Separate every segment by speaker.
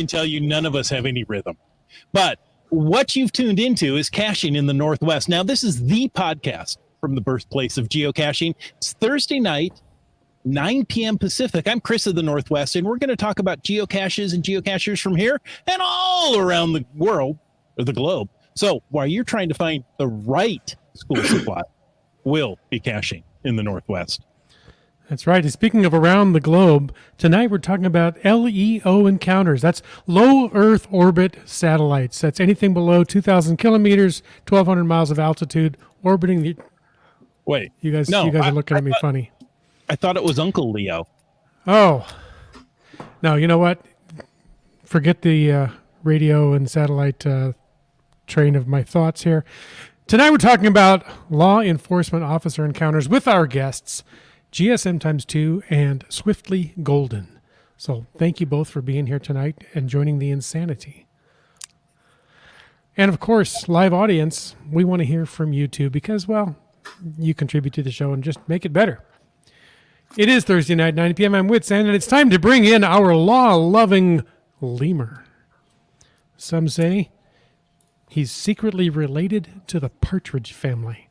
Speaker 1: tell you none of us have any rhythm. But what you've tuned into is Caching in the Northwest. Now, this is the podcast from the birthplace of geocaching. It's Thursday night, 9 p.m. Pacific. I'm Chris of the Northwest, and we're going to talk about geocaches and geocachers from here and all around the world, or the globe. So while you're trying to find the right school supply, we'll be caching in the Northwest.
Speaker 2: That's right. And speaking of around the globe, tonight we're talking about LEO encounters. That's low Earth orbit satellites. That's anything below 2,000 kilometers, 1,200 miles of altitude, orbiting the...
Speaker 1: Wait.
Speaker 2: You guys are looking at me funny.
Speaker 1: I thought it was Uncle Leo.
Speaker 2: Oh. No, you know what? Forget the radio and satellite train of my thoughts here. Tonight we're talking about law enforcement officer encounters with our guests, GSM times 2 and Swiftly Golden. So thank you both for being here tonight and joining the insanity. And of course, live audience, we want to hear from you too because, well, you contribute to the show and just make it better. It is Thursday night, 9 p.m. I'm Witsend, and it's time to bring in our law-loving lemur. Some say he's secretly related to the partridge family.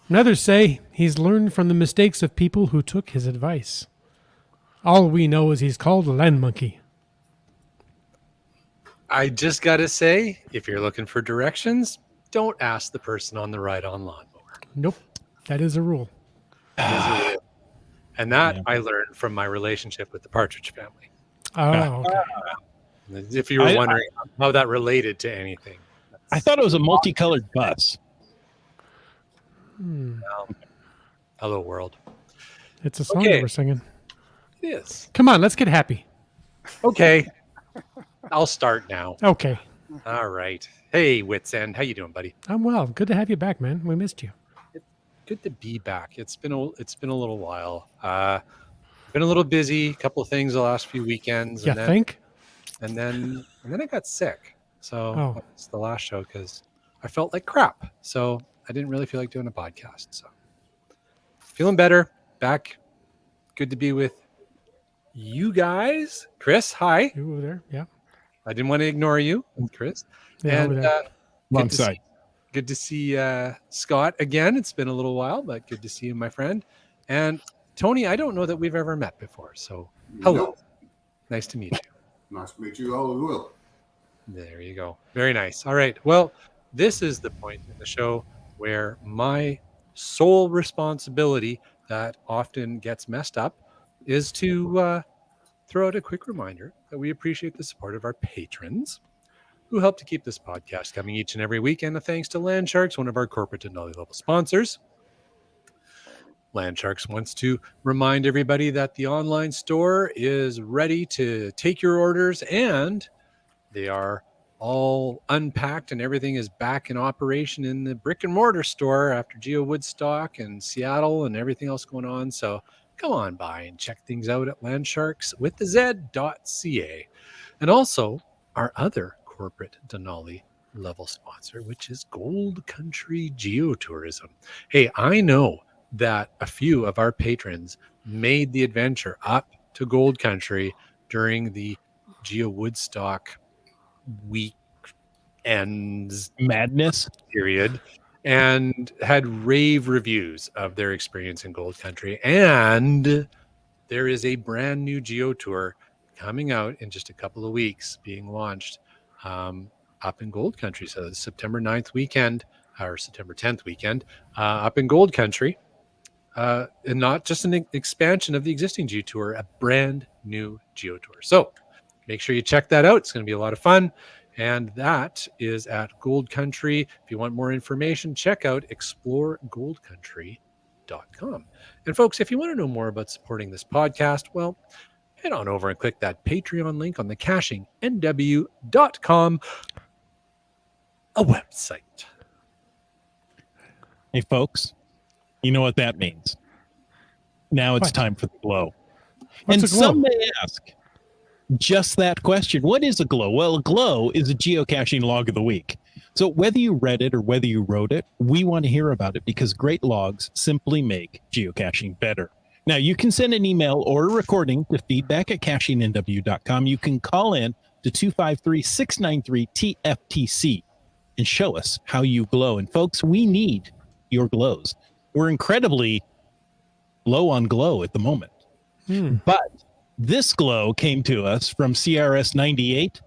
Speaker 2: And others say he's learned from the mistakes of people who took his advice. All we know is he's called a land monkey.
Speaker 3: I just got to say, if you're looking for directions, don't ask the person on the right on lawnmower.
Speaker 2: Nope. That is a rule.
Speaker 3: And that I learned from my relationship with the partridge family.
Speaker 2: Oh, okay.
Speaker 3: If you were wondering how that related to anything.
Speaker 1: I thought it was a multicolored bus.
Speaker 3: Hello, world.
Speaker 2: It's a song that we're singing.
Speaker 3: It is.
Speaker 2: Come on, let's get happy.
Speaker 3: Okay. I'll start now.
Speaker 2: Okay.
Speaker 3: All right. Hey, Witsend. How you doing, buddy?
Speaker 2: I'm well. Good to have you back, man. We missed you.
Speaker 3: Good to be back. It's been a little while. Been a little busy. A couple of things the last few weekends.
Speaker 2: And
Speaker 3: then I got sick. So it's the last show because I felt like crap. So I didn't really feel like doing a podcast. So feeling better. Back. Good to be with you guys. Chris, hi.
Speaker 2: You over there? Yeah.
Speaker 3: I didn't want to ignore you, Chris.
Speaker 2: Yeah,
Speaker 3: and
Speaker 1: alongside.
Speaker 3: Good to see Scott again. It's been a little while, but good to see you, my friend. And Tony, I don't know that we've ever met before. So hello.
Speaker 4: Nope.
Speaker 3: Nice to meet you.
Speaker 4: Nice to meet you all as well.
Speaker 3: There you go. Very nice. All right. Well, this is the point in the show where my sole responsibility that often gets messed up is to throw out a quick reminder that we appreciate the support of our patrons who help to keep this podcast coming each and every week. And a thanks to Landsharks, one of our corporate and level sponsors. Landsharks wants to remind everybody that the online store is ready to take your orders, and they are all unpacked and everything is back in operation in the brick and mortar store after Geo Woodstock and Seattle and everything else going on. So come on by and check things out at landsharks.ca. And also our other corporate Denali level sponsor, which is Gold Country Geotourism. Hey, I know that a few of our patrons made the adventure up to Gold Country during the Geo Woodstock weekends
Speaker 1: Madness
Speaker 3: period and had rave reviews of their experience in Gold Country. And there is a brand new Geo Tour coming out in just a couple of weeks, being launched up in Gold Country. So the September 9th weekend or September 10th weekend up in Gold Country. And not just an expansion of the existing Geo Tour, a brand new Geo Tour. So make sure you check that out. It's going to be a lot of fun. And that is at Gold Country. If you want more information, check out exploregoldcountry.com. And folks, if you want to know more about supporting this podcast, well, head on over and click that Patreon link on the cachingnw.com, a website.
Speaker 1: Hey, folks, you know what that means. Now it's time for the glow.
Speaker 2: What's
Speaker 1: and
Speaker 2: a glow?
Speaker 1: Some may ask just that question. What is a glow? Well, a glow is a geocaching log of the week. So whether you read it or whether you wrote it, we want to hear about it because great logs simply make geocaching better. Now, you can send an email or a recording to feedback@cachingnw.com. You can call in to to 253-693-TFTC and show us how you glow. And folks, we need your glows. We're incredibly low on glow at the moment. But this glow came to us from CRS 98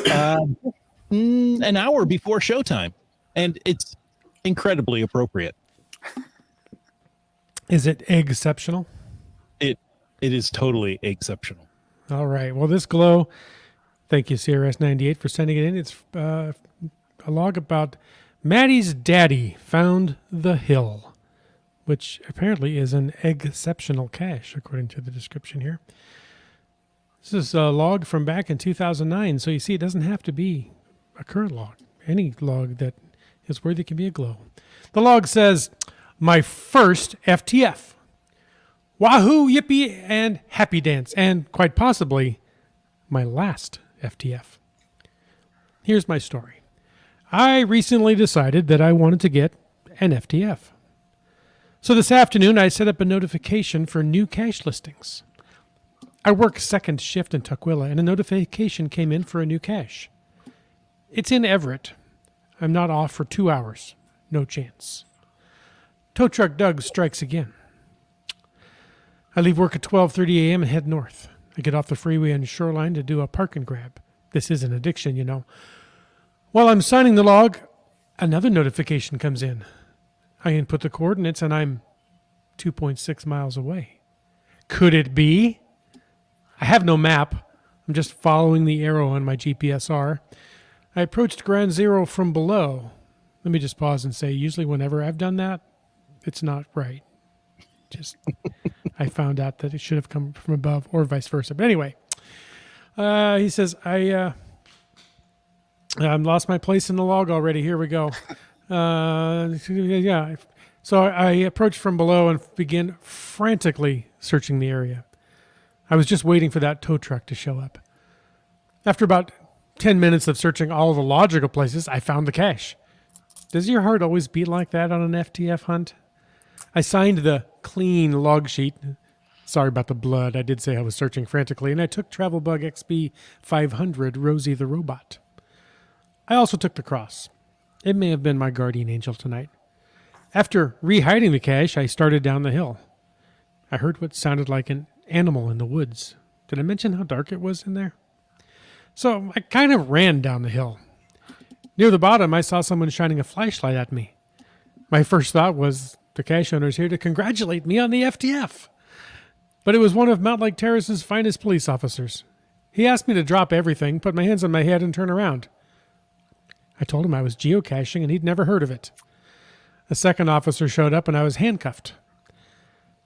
Speaker 1: an hour before showtime, and it's incredibly appropriate.
Speaker 2: Is it exceptional?
Speaker 1: It is totally exceptional.
Speaker 2: All right. Well, this glow, thank you, CRS98, for sending it in. It's a log about Maddie's daddy found the hill, which apparently is an exceptional cache, according to the description here. This is a log from back in 2009, so you see it doesn't have to be a current log. Any log that is worthy can be a glow. The log says, my first FTF. Wahoo, yippee, and happy dance, and quite possibly my last FTF. Here's my story. I recently decided that I wanted to get an FTF. So this afternoon, I set up a notification for new cache listings. I work second shift in Tukwila, and a notification came in for a new cache. It's in Everett. I'm not off for 2 hours. No chance. Tow truck Doug strikes again. I leave work at 12:30 a.m. and head north. I get off the freeway on Shoreline to do a park and grab. This is an addiction, you know. While I'm signing the log, another notification comes in. I input the coordinates and I'm 2.6 miles away. Could it be? I have no map. I'm just following the arrow on my GPSR. I approached ground zero from below. Let me just pause and say, usually whenever I've done that, it's not right. Just, I found out that it should have come from above or vice versa. But anyway, he says, I lost my place in the log already. Here we go. Yeah. So I approached from below and began frantically searching the area. I was just waiting for that tow truck to show up. After about 10 minutes of searching all the logical places, I found the cache. Does your heart always beat like that on an FTF hunt? I signed the clean log sheet. Sorry about the blood. I did say I was searching frantically, and I took Travelbug XB 500 Rosie the Robot. I also took the cross. It may have been my guardian angel tonight. After re-hiding the cache, I started down the hill. I heard what sounded like an animal in the woods. Did I mention how dark it was in there? So I kind of ran down the hill. Near the bottom, I saw someone shining a flashlight at me. My first thought was, the cache owner's here to congratulate me on the FTF. But it was one of Mount Lake Terrace's finest police officers. He asked me to drop everything, put my hands on my head, and turn around. I told him I was geocaching and he'd never heard of it. A second officer showed up and I was handcuffed.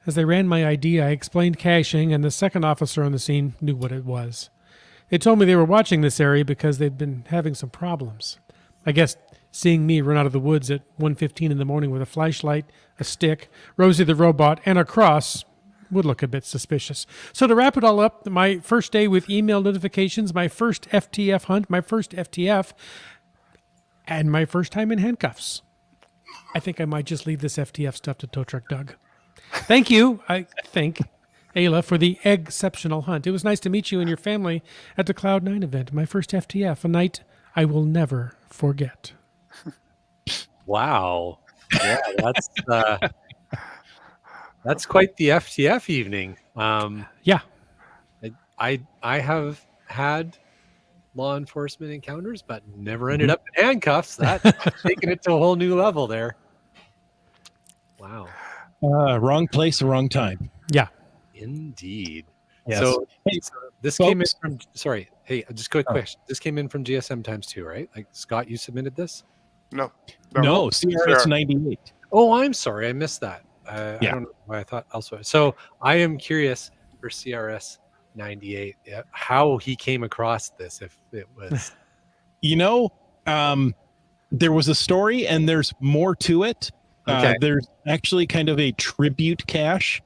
Speaker 2: As they ran my ID, I explained caching, and the second officer on the scene knew what it was. They told me they were watching this area because they'd been having some problems. I guess seeing me run out of the woods at 1:15 in the morning with a flashlight, a stick, Rosie the Robot, and a cross would look a bit suspicious. So to wrap it all up, my first day with email notifications, my first FTF hunt, my first FTF, and my first time in handcuffs. I think I might just leave this FTF stuff to Tow Truck Doug. Thank you, I think, Ayla, for the exceptional hunt. It was nice to meet you and your family at the Cloud9 event, my first FTF, a night I will never forget.
Speaker 3: Wow. Yeah, that's quite the FTF evening.
Speaker 2: Yeah.
Speaker 3: I have had law enforcement encounters, but never ended up in handcuffs. That's taking it to a whole new level there. Wow.
Speaker 1: Wrong place, wrong time.
Speaker 2: Yeah.
Speaker 3: Indeed.
Speaker 1: Yes.
Speaker 3: So this
Speaker 1: folks,
Speaker 3: came in from, sorry. Hey, just quick question. This came in from GSM times 2, right? Like, Scott, you submitted this?
Speaker 4: No.
Speaker 1: No, CRS 98.
Speaker 3: Oh, I'm sorry. I missed that. I
Speaker 1: Yeah.
Speaker 3: don't know why I thought elsewhere. So I am curious for CRS 98, how he came across this, if it was.
Speaker 1: You know, there was a story and there's more to it.
Speaker 3: Okay.
Speaker 1: There's actually kind of a tribute cache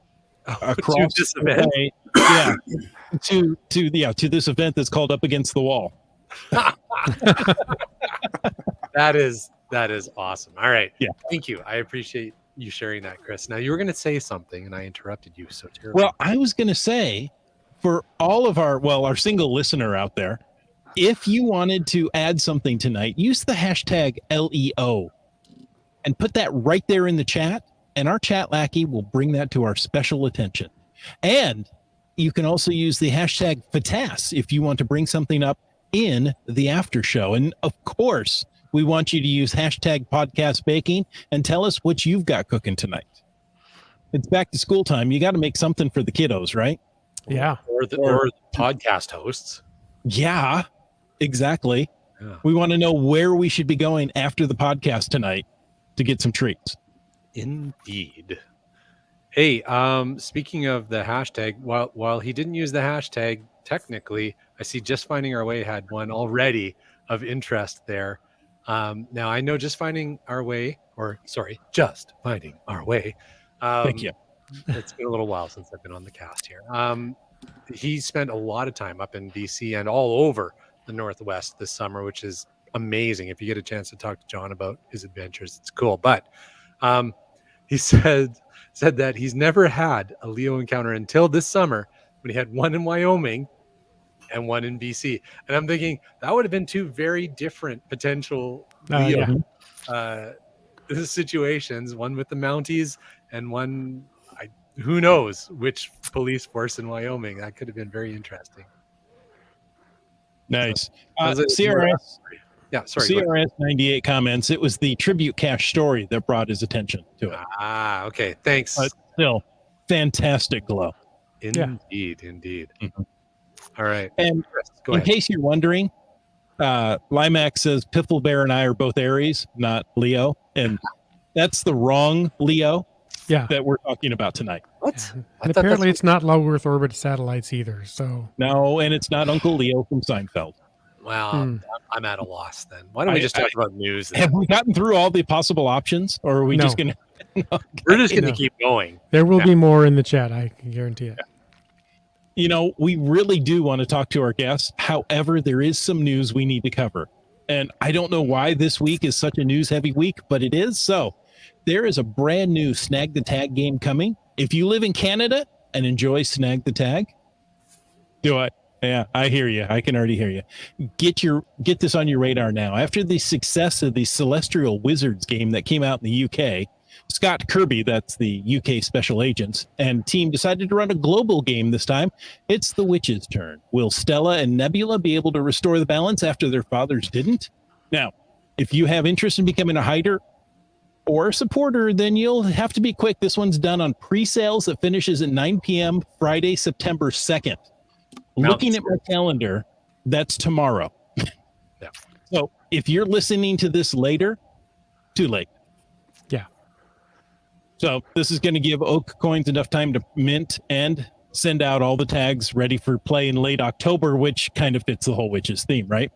Speaker 1: across
Speaker 3: this
Speaker 1: the
Speaker 3: event?
Speaker 1: way. Yeah. to this event that's called Up Against the Wall.
Speaker 3: That is awesome. All right.
Speaker 1: Yeah.
Speaker 3: Thank you. I appreciate you sharing that, Chris. Now, you were going to say something and I interrupted you so terribly.
Speaker 1: Well, I was going to say, for all of our single listener out there, if you wanted to add something tonight, use the hashtag LEO and put that right there in the chat, and our chat lackey will bring that to our special attention. And you can also use the hashtag FATAS if you want to bring something up in the after show. And of course, we want you to use hashtag podcast baking and tell us what you've got cooking tonight. It's back to school time. You got to make something for the kiddos, right?
Speaker 2: Yeah.
Speaker 3: Or the podcast hosts.
Speaker 1: Yeah, exactly.
Speaker 3: Yeah.
Speaker 1: We want to know where we should be going after the podcast tonight to get some treats.
Speaker 3: Indeed. Hey, speaking of the hashtag, while he didn't use the hashtag, technically, I see Just Finding Our Way had one already of interest there. Now, I know Just Finding Our Way, Just Finding Our Way.
Speaker 1: Thank you.
Speaker 3: It's been a little while since I've been on the cast here. He spent a lot of time up in BC and all over the Northwest this summer, which is amazing. If you get a chance to talk to John about his adventures, it's cool. But he said that he's never had a Leo encounter until this summer when he had one in Wyoming and one in BC. And I'm thinking that would have been two very different potential Leo situations, one with the Mounties and one, who knows which police force in Wyoming. That could have been very interesting.
Speaker 1: Nice.
Speaker 3: So,
Speaker 1: CRS.
Speaker 3: Yeah, sorry.
Speaker 1: CRS 98 comments. It was the tribute cache story that brought his attention to it.
Speaker 3: Okay. Thanks.
Speaker 1: But still, fantastic glow.
Speaker 3: Indeed.
Speaker 1: Mhm.
Speaker 3: All right.
Speaker 1: And
Speaker 3: Go
Speaker 1: in
Speaker 3: ahead.
Speaker 1: case you're wondering, Limax says Piffle Bear and I are both Aries, not Leo. And that's the wrong Leo that we're talking about tonight.
Speaker 3: What?
Speaker 2: And apparently it's not low Earth orbit satellites either. So
Speaker 1: No, and it's not Uncle Leo from Seinfeld.
Speaker 3: Well, I'm at a loss then. Why don't we just talk about news? Then?
Speaker 1: Have we gotten through all the possible options, or are we just going to?
Speaker 3: We're just going to keep going.
Speaker 2: There will be more in the chat. I can guarantee it.
Speaker 1: You know, we really do want to talk to our guests. However, there is some news we need to cover. And I don't know why this week is such a news heavy week, but it is. So there is a brand new Snag the Tag game coming. If you live in Canada and enjoy Snag the Tag, do it. Yeah, I hear you. I can already hear you. Get this on your radar now. After the success of the Celestial Wizards game that came out in the UK, Scott Kirby, that's the UK special agents, and team decided to run a global game this time. It's the witches' turn. Will Stella and Nebula be able to restore the balance after their fathers didn't? Now, if you have interest in becoming a hider or a supporter, then you'll have to be quick. This one's done on pre-sales that finishes at 9 p.m. Friday, September 2nd. Looking at my calendar, that's tomorrow.
Speaker 3: Yeah.
Speaker 1: So if you're listening to this later, too late.
Speaker 2: Yeah.
Speaker 1: So this is going to give Oak Coins enough time to mint and send out all the tags ready for play in late October, which kind of fits the whole witches theme, right?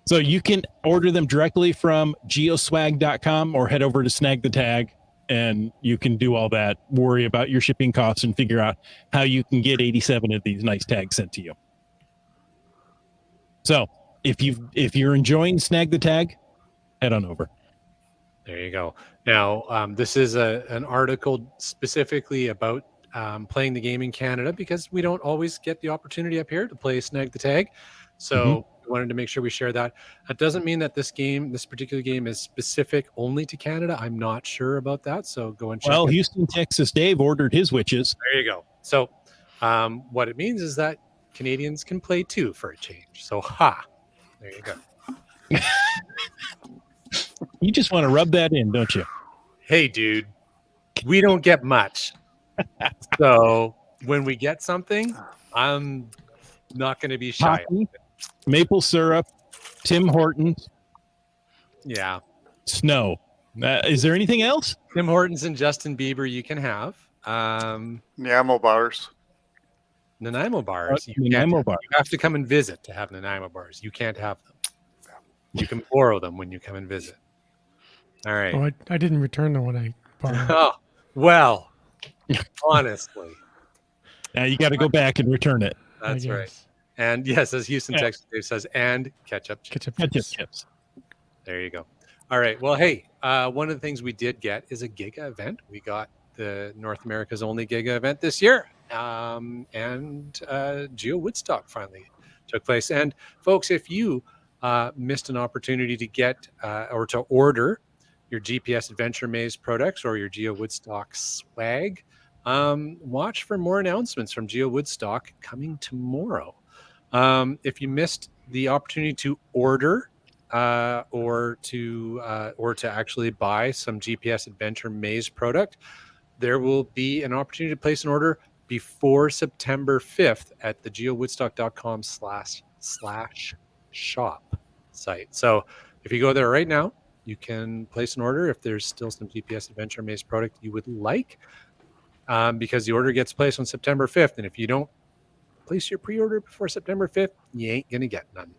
Speaker 1: So you can order them directly from geoswag.com or head over to Snag the Tag, and you can do all that, worry about your shipping costs, and figure out how you can get 87 of these nice tags sent to you. So if you're enjoying Snag the Tag, head on over.
Speaker 3: There you go. Now, this is an article specifically about playing the game in Canada, because we don't always get the opportunity up here to play Snag the Tag. So we wanted to make sure we share that. That doesn't mean that this particular game is specific only to Canada. I'm not sure about that. So go and check.
Speaker 1: Well, Houston, Texas Dave ordered his witches.
Speaker 3: There you go. So what it means is that Canadians can play too for a change. So there you go.
Speaker 1: You just want to rub that in, don't you?
Speaker 3: Hey, dude, we don't get much. So when we get something, I'm not going to be shy.
Speaker 1: Hockey, maple syrup, Tim Hortons,
Speaker 3: Yeah.
Speaker 1: snow. Is there anything else?
Speaker 3: Tim Hortons and Justin Bieber you can have.
Speaker 5: Nanaimo bars.
Speaker 3: Nanaimo bars.
Speaker 1: Nanaimo bars.
Speaker 3: You have to come and visit to have Nanaimo bars. You can't have them. You can borrow them when you come and visit. All right.
Speaker 2: Oh, I didn't return the one I borrowed.
Speaker 3: Oh, well, honestly.
Speaker 1: Now you got to go back and return it.
Speaker 3: That's
Speaker 2: I
Speaker 3: right.
Speaker 2: guess.
Speaker 3: And yes, as Houston, Texas Dave says, and ketchup chips.
Speaker 2: Ketchup
Speaker 1: Ketchup
Speaker 2: chips.
Speaker 1: chips.
Speaker 3: There you go. All right. Well, hey, one of the things we did get is a Giga event. We got the North America's only Giga event this year. And Geo Woodstock finally took place. And folks, if you missed an opportunity to get or to order your GPS Adventure Maze products or your Geo Woodstock swag, watch for more announcements from Geo Woodstock coming tomorrow. If you missed the opportunity to order or to actually buy some GPS Adventure Maze product, there will be an opportunity to place an order before September 5th at the geowoodstock.com/shop site. So if you go there right now, you can place an order if there's still some GPS Adventure Maze product you would like, because the order gets placed on September 5th. And if you don't place your pre-order before September 5th, you ain't going to get none.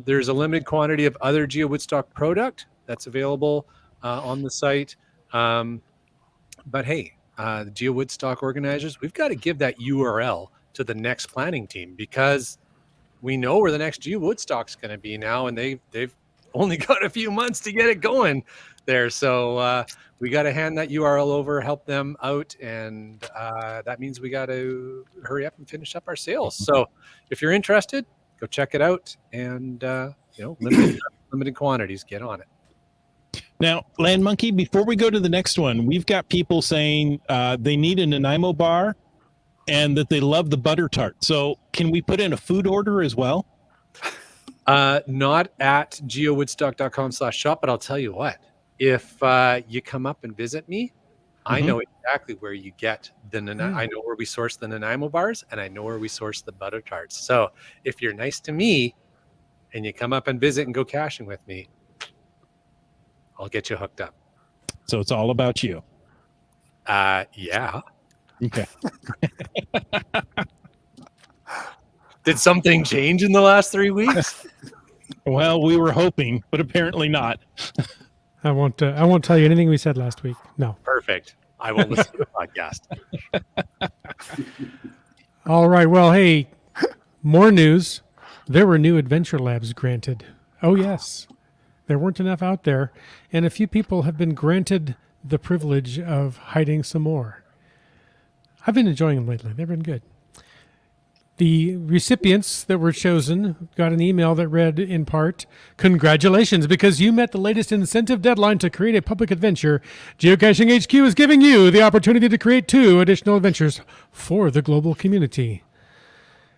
Speaker 3: There's a limited quantity of other Geo Woodstock product that's available on the site. But hey, the Geo Woodstock organizers, we've got to give that URL to the next planning team, because we know where the next Geo Woodstock's going to be now, and they've only got a few months to get it going there. So we got to hand that URL over, help them out, and that means we got to hurry up and finish up our sales. So if you're interested, go check it out, and limited quantities, get on it.
Speaker 1: Now, Land Monkey, before we go to the next one, we've got people saying they need a Nanaimo bar and that they love the butter tart. So can we put in a food order as well?
Speaker 3: Not at geowoodstock.com/shop, but I'll tell you what, if you come up and visit me, I know exactly where you get I know where we source the Nanaimo bars, and I know where we source the butter tarts. So if you're nice to me and you come up and visit and go caching with me, I'll get you hooked up.
Speaker 1: So it's all about you.
Speaker 3: Yeah.
Speaker 1: Okay.
Speaker 3: Did something change in the last 3 weeks?
Speaker 1: Well, we were hoping, but apparently not.
Speaker 2: I won't tell you anything we said last week. No.
Speaker 3: Perfect. I will listen to the podcast.
Speaker 2: All right. Well, hey, more news. There were new adventure labs granted. Oh, yes. There weren't enough out there, and a few people have been granted the privilege of hiding some more. I've been enjoying them lately. They've been good. The recipients that were chosen got an email that read, in part, "Congratulations, because you met the latest incentive deadline to create a public adventure. Geocaching HQ is giving you the opportunity to create 2 additional adventures for the global community."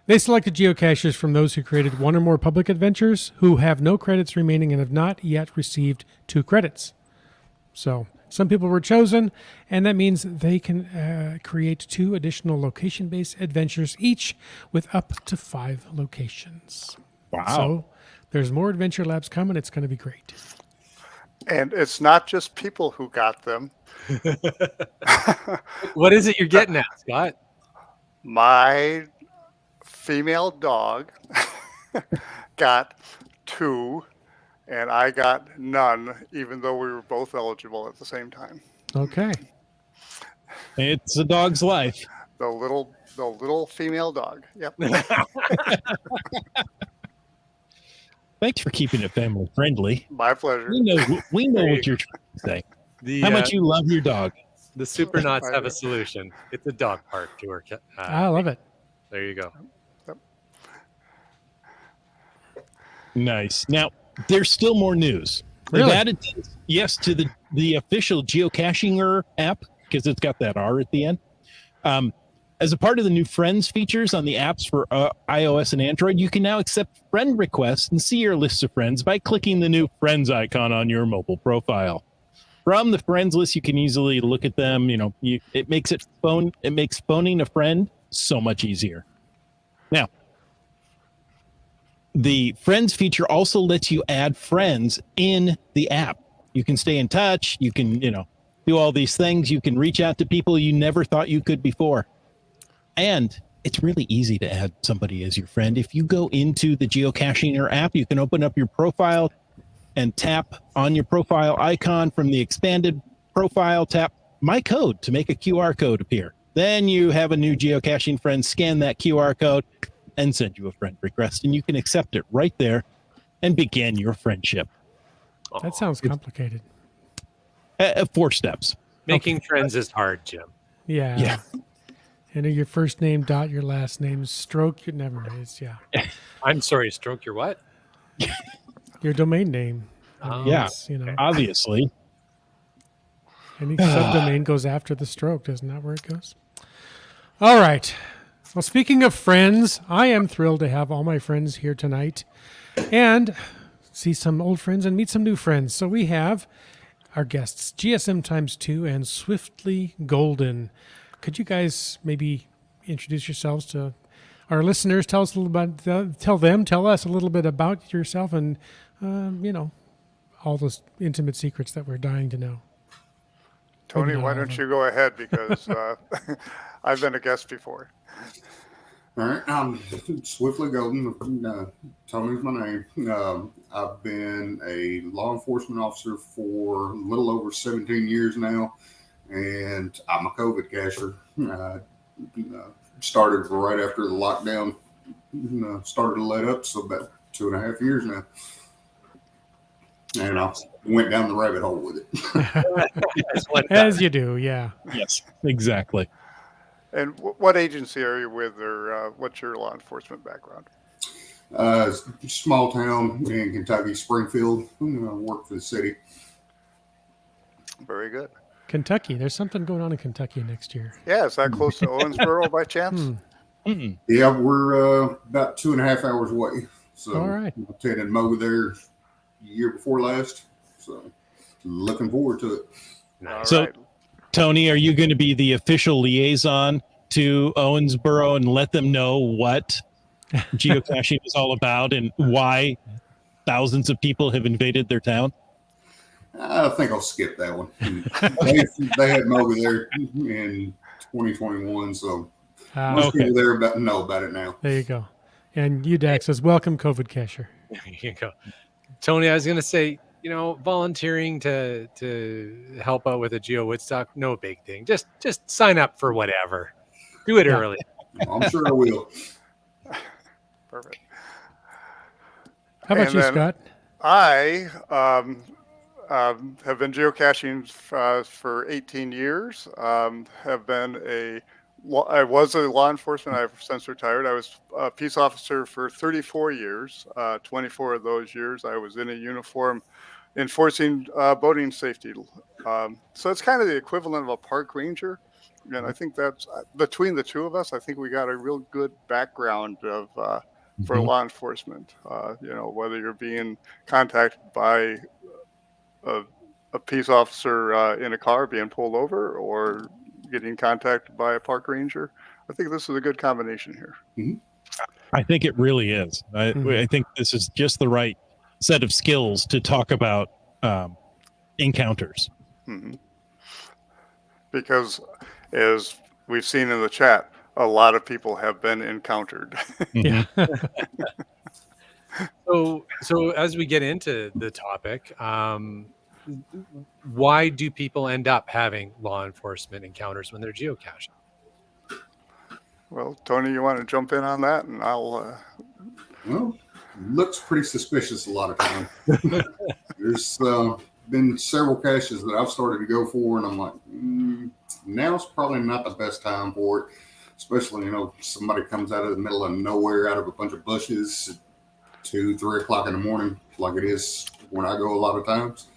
Speaker 2: They selected geocachers from those who created 1 or more public adventures, who have no credits remaining and have not yet received 2 credits. So some people were chosen, and that means they can create 2 additional location-based adventures, each with up to 5 locations.
Speaker 1: Wow.
Speaker 2: So there's more adventure labs coming. It's going to be great.
Speaker 5: And it's not just people who got them.
Speaker 3: What is it you're getting at, Scott?
Speaker 5: My female dog got 2, and I got none, even though we were both eligible at the same time.
Speaker 2: Okay.
Speaker 1: It's a dog's life.
Speaker 5: The little female dog. Yep.
Speaker 1: Thanks for keeping it family friendly.
Speaker 5: My pleasure.
Speaker 1: We know what you're trying to say. How much you love your dog.
Speaker 3: The Supernauts have a solution. It's a dog park tour.
Speaker 2: I love it.
Speaker 3: There you go.
Speaker 1: Nice. Now, there's still more news.
Speaker 2: Really?
Speaker 1: They've added, yes, to the official geocachinger app, because it's got that R at the end. As a part of the new Friends features on the apps for iOS and Android, you can now accept friend requests and see your list of friends by clicking the new Friends icon on your mobile profile. From the Friends list, you can easily look at them. It makes phoning a friend so much easier. Now, the Friends feature also lets you add friends in the app. You can stay in touch. You can, do all these things. You can reach out to people you never thought you could before. And it's really easy to add somebody as your friend. If you go into the Geocachinger app, you can open up your profile and tap on your profile icon. From the expanded profile, tap My Code to make a QR code appear. Then you have a new geocaching friend scan that QR code and send you a friend request, and you can accept it right there and begin your friendship.
Speaker 2: That sounds complicated.
Speaker 1: 4 steps.
Speaker 3: Making friends is hard, Jim.
Speaker 2: Yeah.
Speaker 1: Yeah.
Speaker 2: And your first name dot your last name stroke. You never mind. Yeah.
Speaker 3: I'm sorry, stroke your what?
Speaker 2: Your domain name. I mean,
Speaker 1: Yeah.
Speaker 2: it's, you know,
Speaker 1: Obviously.
Speaker 2: any subdomain goes after the stroke. Isn't that where it goes? All right. Well, speaking of friends, I am thrilled to have all my friends here tonight and see some old friends and meet some new friends. So we have our guests, GSM times 2 and Swiftly Golden. Could you guys maybe introduce yourselves to our listeners? Tell us a little about, tell us a little bit about yourself and, you know, all those intimate secrets that we're dying to know.
Speaker 5: Tony,
Speaker 2: Maybe not
Speaker 5: why
Speaker 2: all of
Speaker 5: don't
Speaker 2: them.
Speaker 5: you go ahead because I've been a guest before.
Speaker 4: All right, I'm Swiftly Golden. Tony's my name. I've been a law enforcement officer for a little over 17 years now, and I'm a COVID cacher. Started right after the lockdown started to let up, so about 2.5 years now. And I went down the rabbit hole with it.
Speaker 2: As you do, yeah.
Speaker 1: Yes, exactly.
Speaker 5: And what agency are you with, or what's your law enforcement background?
Speaker 4: Small town in Kentucky, Springfield. Work for the city.
Speaker 5: Very good.
Speaker 2: Kentucky. There's something going on in Kentucky next year.
Speaker 5: Yeah, is that close to Owensboro by chance?
Speaker 1: Mm-mm.
Speaker 4: Yeah, we're about 2.5 hours away. So
Speaker 2: All right.
Speaker 4: I attended Mo there year before last. So looking forward to it.
Speaker 5: All
Speaker 1: So-
Speaker 5: right.
Speaker 1: Tony, are you going to be the official liaison to Owensboro and let them know what geocaching is all about and why thousands of people have invaded their town?
Speaker 4: I think I'll skip that one. they had Mo there in 2021, so most
Speaker 1: Okay.
Speaker 4: people there know about it now.
Speaker 2: There you go. And UDAC says, welcome, COVID cacher.
Speaker 3: There you go. Tony, I was going to say, you know, volunteering to help out with a Geo Woodstock, no big thing. Just sign up for whatever. Do it
Speaker 2: Yeah.
Speaker 3: early.
Speaker 4: I'm sure I will.
Speaker 5: Perfect.
Speaker 2: How about
Speaker 5: And
Speaker 2: you,
Speaker 5: then-
Speaker 2: Scott?
Speaker 5: I have been geocaching for 18 years. I was a law enforcement. I've since retired. I was a peace officer for 34 years. 24 of those years, I was in a uniform enforcing boating safety. So it's kind of the equivalent of a park ranger. And I think that's between the two of us. I think we got a real good background of for
Speaker 1: Mhm.
Speaker 5: law enforcement. You know, whether you're being contacted by a peace officer in a car being pulled over or getting contacted by a park ranger. I think this is a good combination here.
Speaker 1: I think it really is.
Speaker 2: Mhm.
Speaker 1: I think this is just the right set of skills to talk about encounters.
Speaker 5: Mhm. Because as we've seen in the chat, a lot of people have been encountered.
Speaker 2: Yeah.
Speaker 3: So as we get into the topic, why do people end up having law enforcement encounters when they're geocaching?
Speaker 5: Well, Tony, you want to jump in on that, and I'll.
Speaker 4: Well, looks pretty suspicious a lot of times. There's been several caches that I've started to go for, and I'm like, now's probably not the best time for it. Especially, somebody comes out of the middle of nowhere, out of a bunch of bushes at 2, 3 o'clock in the morning, like it is when I go a lot of times.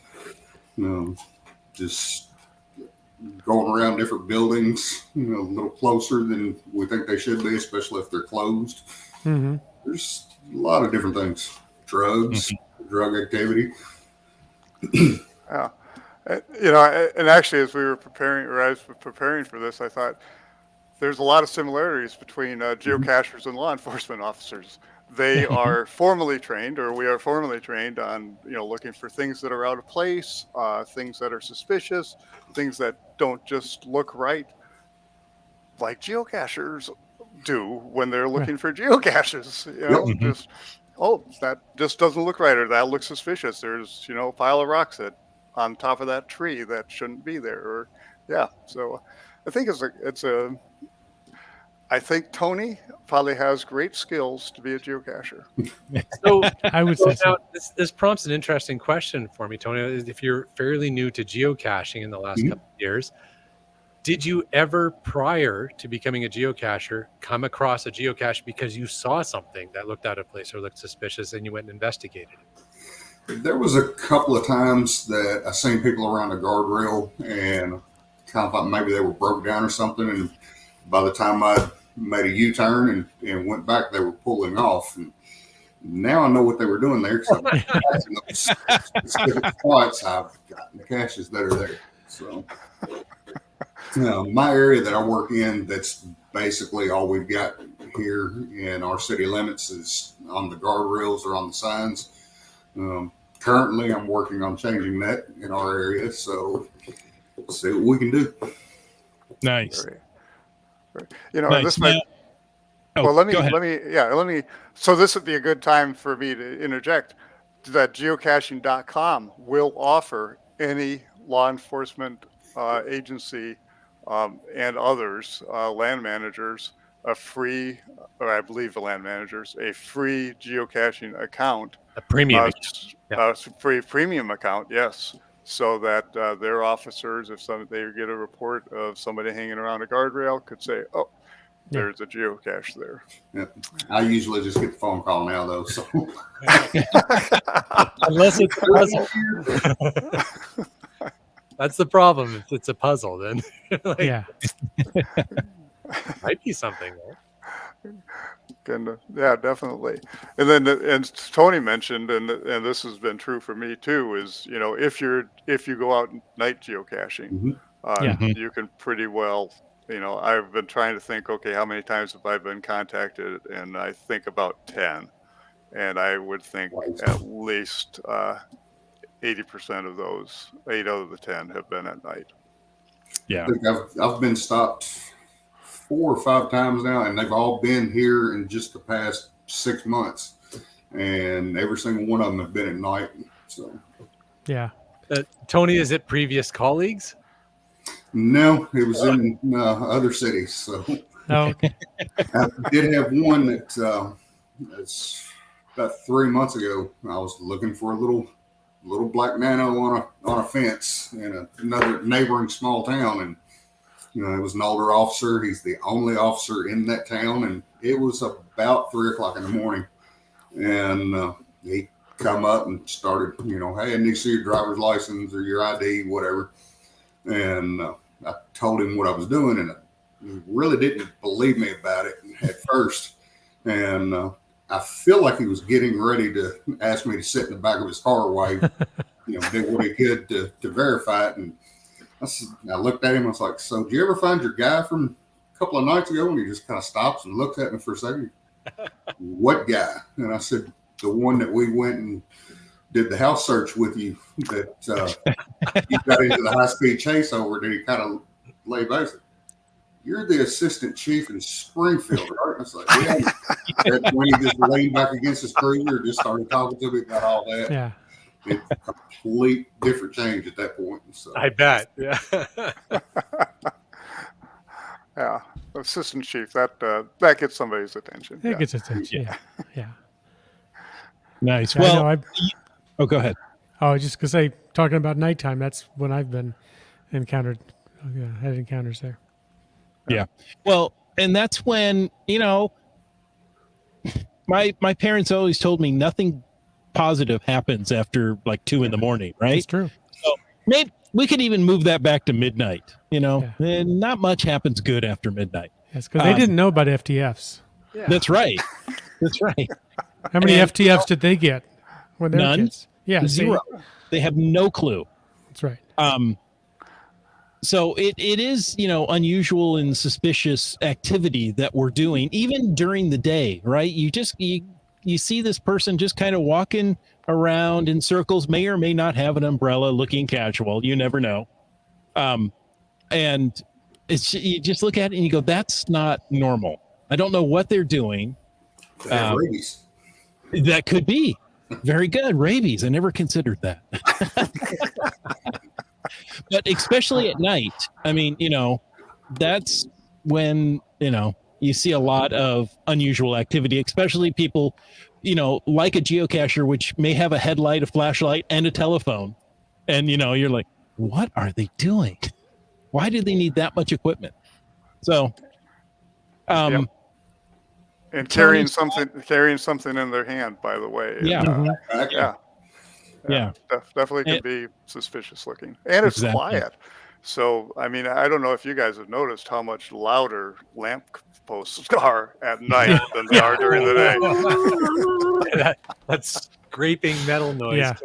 Speaker 4: Just going around different buildings, a little closer than we think they should be, especially if they're closed.
Speaker 2: Mhm.
Speaker 4: There's a lot of different things. Drugs, drug activity.
Speaker 5: Yeah. And actually, as we were preparing, or I was preparing for this, I thought there's a lot of similarities between geocachers and law enforcement officers. They are formally trained, or we are formally trained on, looking for things that are out of place, things that are suspicious, things that don't just look right, like geocachers do when they're looking for geocaches. Just, that just doesn't look right, or that looks suspicious. There's, a pile of rocks on top of that tree that shouldn't be there, or So I think I think Tony probably has great skills to be a geocacher.
Speaker 3: So
Speaker 2: I would say so.
Speaker 3: now this prompts an interesting question for me, Tony. If you're fairly new to geocaching in the last couple of years, Did you ever, prior to becoming a geocacher, come across a geocache because you saw something that looked out of place or looked suspicious and you went and investigated it?
Speaker 4: There was a couple of times that I seen people around a guardrail and kind of thought maybe they were broke down or something. And by the time I made a U-turn and went back, they were pulling off. And now I know what they were doing there because I've been catching those specific spots. I've gotten the caches that are there. So my area that I work in, that's basically all we've got here in our city limits is on the guardrails or on the signs. Currently, I'm working on changing that in our area, so let's see what we can do.
Speaker 1: Nice.
Speaker 5: Very, very,
Speaker 1: Nice.
Speaker 5: this might.
Speaker 1: Oh,
Speaker 5: Well, let
Speaker 1: go ahead.
Speaker 5: me. So this would be a good time for me to interject. That geocaching.com will offer any law enforcement agency and others, land managers, a free, or I believe the land managers, a free geocaching account.
Speaker 3: A premium.
Speaker 5: Free premium account, yes. So that their officers, if they get a report of somebody hanging around a guardrail, could say, "Oh, there's a geocache there."
Speaker 4: Yeah. I usually just get the phone call now, though. So
Speaker 3: Unless it's a puzzle. That's the problem. If it's a puzzle, then
Speaker 2: Yeah.
Speaker 3: might be something.
Speaker 5: Yeah, definitely. And then, and Tony mentioned, and this has been true for me too, is if you go out night geocaching, you can pretty well. I've been trying to think, okay, how many times have I been contacted? And I think about 10, and I would think at least 80% of those, 8 out of the 10, have been at night.
Speaker 1: Yeah.
Speaker 4: I think I've been stopped 4 or 5 times now, and they've all been here in just the past 6 months, and every single one of them have been at night. So,
Speaker 2: Yeah.
Speaker 3: Tony, is it previous colleagues?
Speaker 4: no, it was in other cities. So,
Speaker 2: Okay.
Speaker 4: I did have one that it's about 3 months ago. I was looking for a little black nano on a fence in another neighboring small town, and it was an older officer. He's the only officer in that town, and it was about 3:00 in the morning. And he come up and started, hey, I need to see your driver's license or your ID, whatever. And I told him what I was doing, and he really didn't believe me about it at first. And I feel like he was getting ready to ask me to sit in the back of his car while he, did what he could to verify it. And I looked at him. I was like, "So, did you ever find your guy from a couple of nights ago?" And he just kind of stops and looks at me for a second. "What guy?" And I said, "The one that we went and did the house search with you. That you got into the high-speed chase over." Did he kind of lay back? "You're the assistant chief in Springfield, right?" And I was like, "Yeah." That's when he just leaned back against his cruiser, just started talking to me about all that.
Speaker 2: Yeah.
Speaker 4: It's a complete different change at that point. So
Speaker 3: I bet. Yeah.
Speaker 5: Yeah, assistant chief, that gets somebody's attention.
Speaker 2: It
Speaker 5: Yeah.
Speaker 2: gets attention. Yeah. Yeah.
Speaker 1: Nice.
Speaker 2: Yeah,
Speaker 1: Well,
Speaker 2: I know,
Speaker 1: oh, go ahead.
Speaker 2: I was just going to say, talking about nighttime, that's when I've been encountered. Had encounters there.
Speaker 1: Yeah. Well, and that's when, my parents always told me nothing positive happens after like 2 a.m, right?
Speaker 2: It's true.
Speaker 1: So maybe we could even move that back to midnight, and not much happens good after midnight.
Speaker 2: Yes, because they didn't know about FTFs.
Speaker 3: Yeah.
Speaker 1: That's right. That's right.
Speaker 2: How many
Speaker 1: And-
Speaker 2: FTFs did they get when they were
Speaker 1: None.
Speaker 2: kids? Yeah, see?
Speaker 1: Zero. They have no clue.
Speaker 2: That's right.
Speaker 1: So it is, unusual and suspicious activity that we're doing, even during the day, right? You see this person just kind of walking around in circles, may or may not have an umbrella, looking casual. You never know. And you just look at it and you go, that's not normal. I don't know what they're doing.
Speaker 4: they have rabies.
Speaker 1: That could be. Very good. Rabies. I never considered that. But especially at night, I mean, that's when, you see a lot of unusual activity, especially people, like a geocacher, which may have a headlight, a flashlight, and a telephone. And, you're like, what are they doing? Why do they need that much equipment? So,
Speaker 5: And carrying something in their hand, by the way.
Speaker 1: Yeah.
Speaker 5: Yeah. Definitely can be suspicious looking, and it's quiet. So, I mean, I don't know if you guys have noticed how much louder lamp posts are at night than they are during the day.
Speaker 3: That's scraping metal noise.
Speaker 2: Yeah.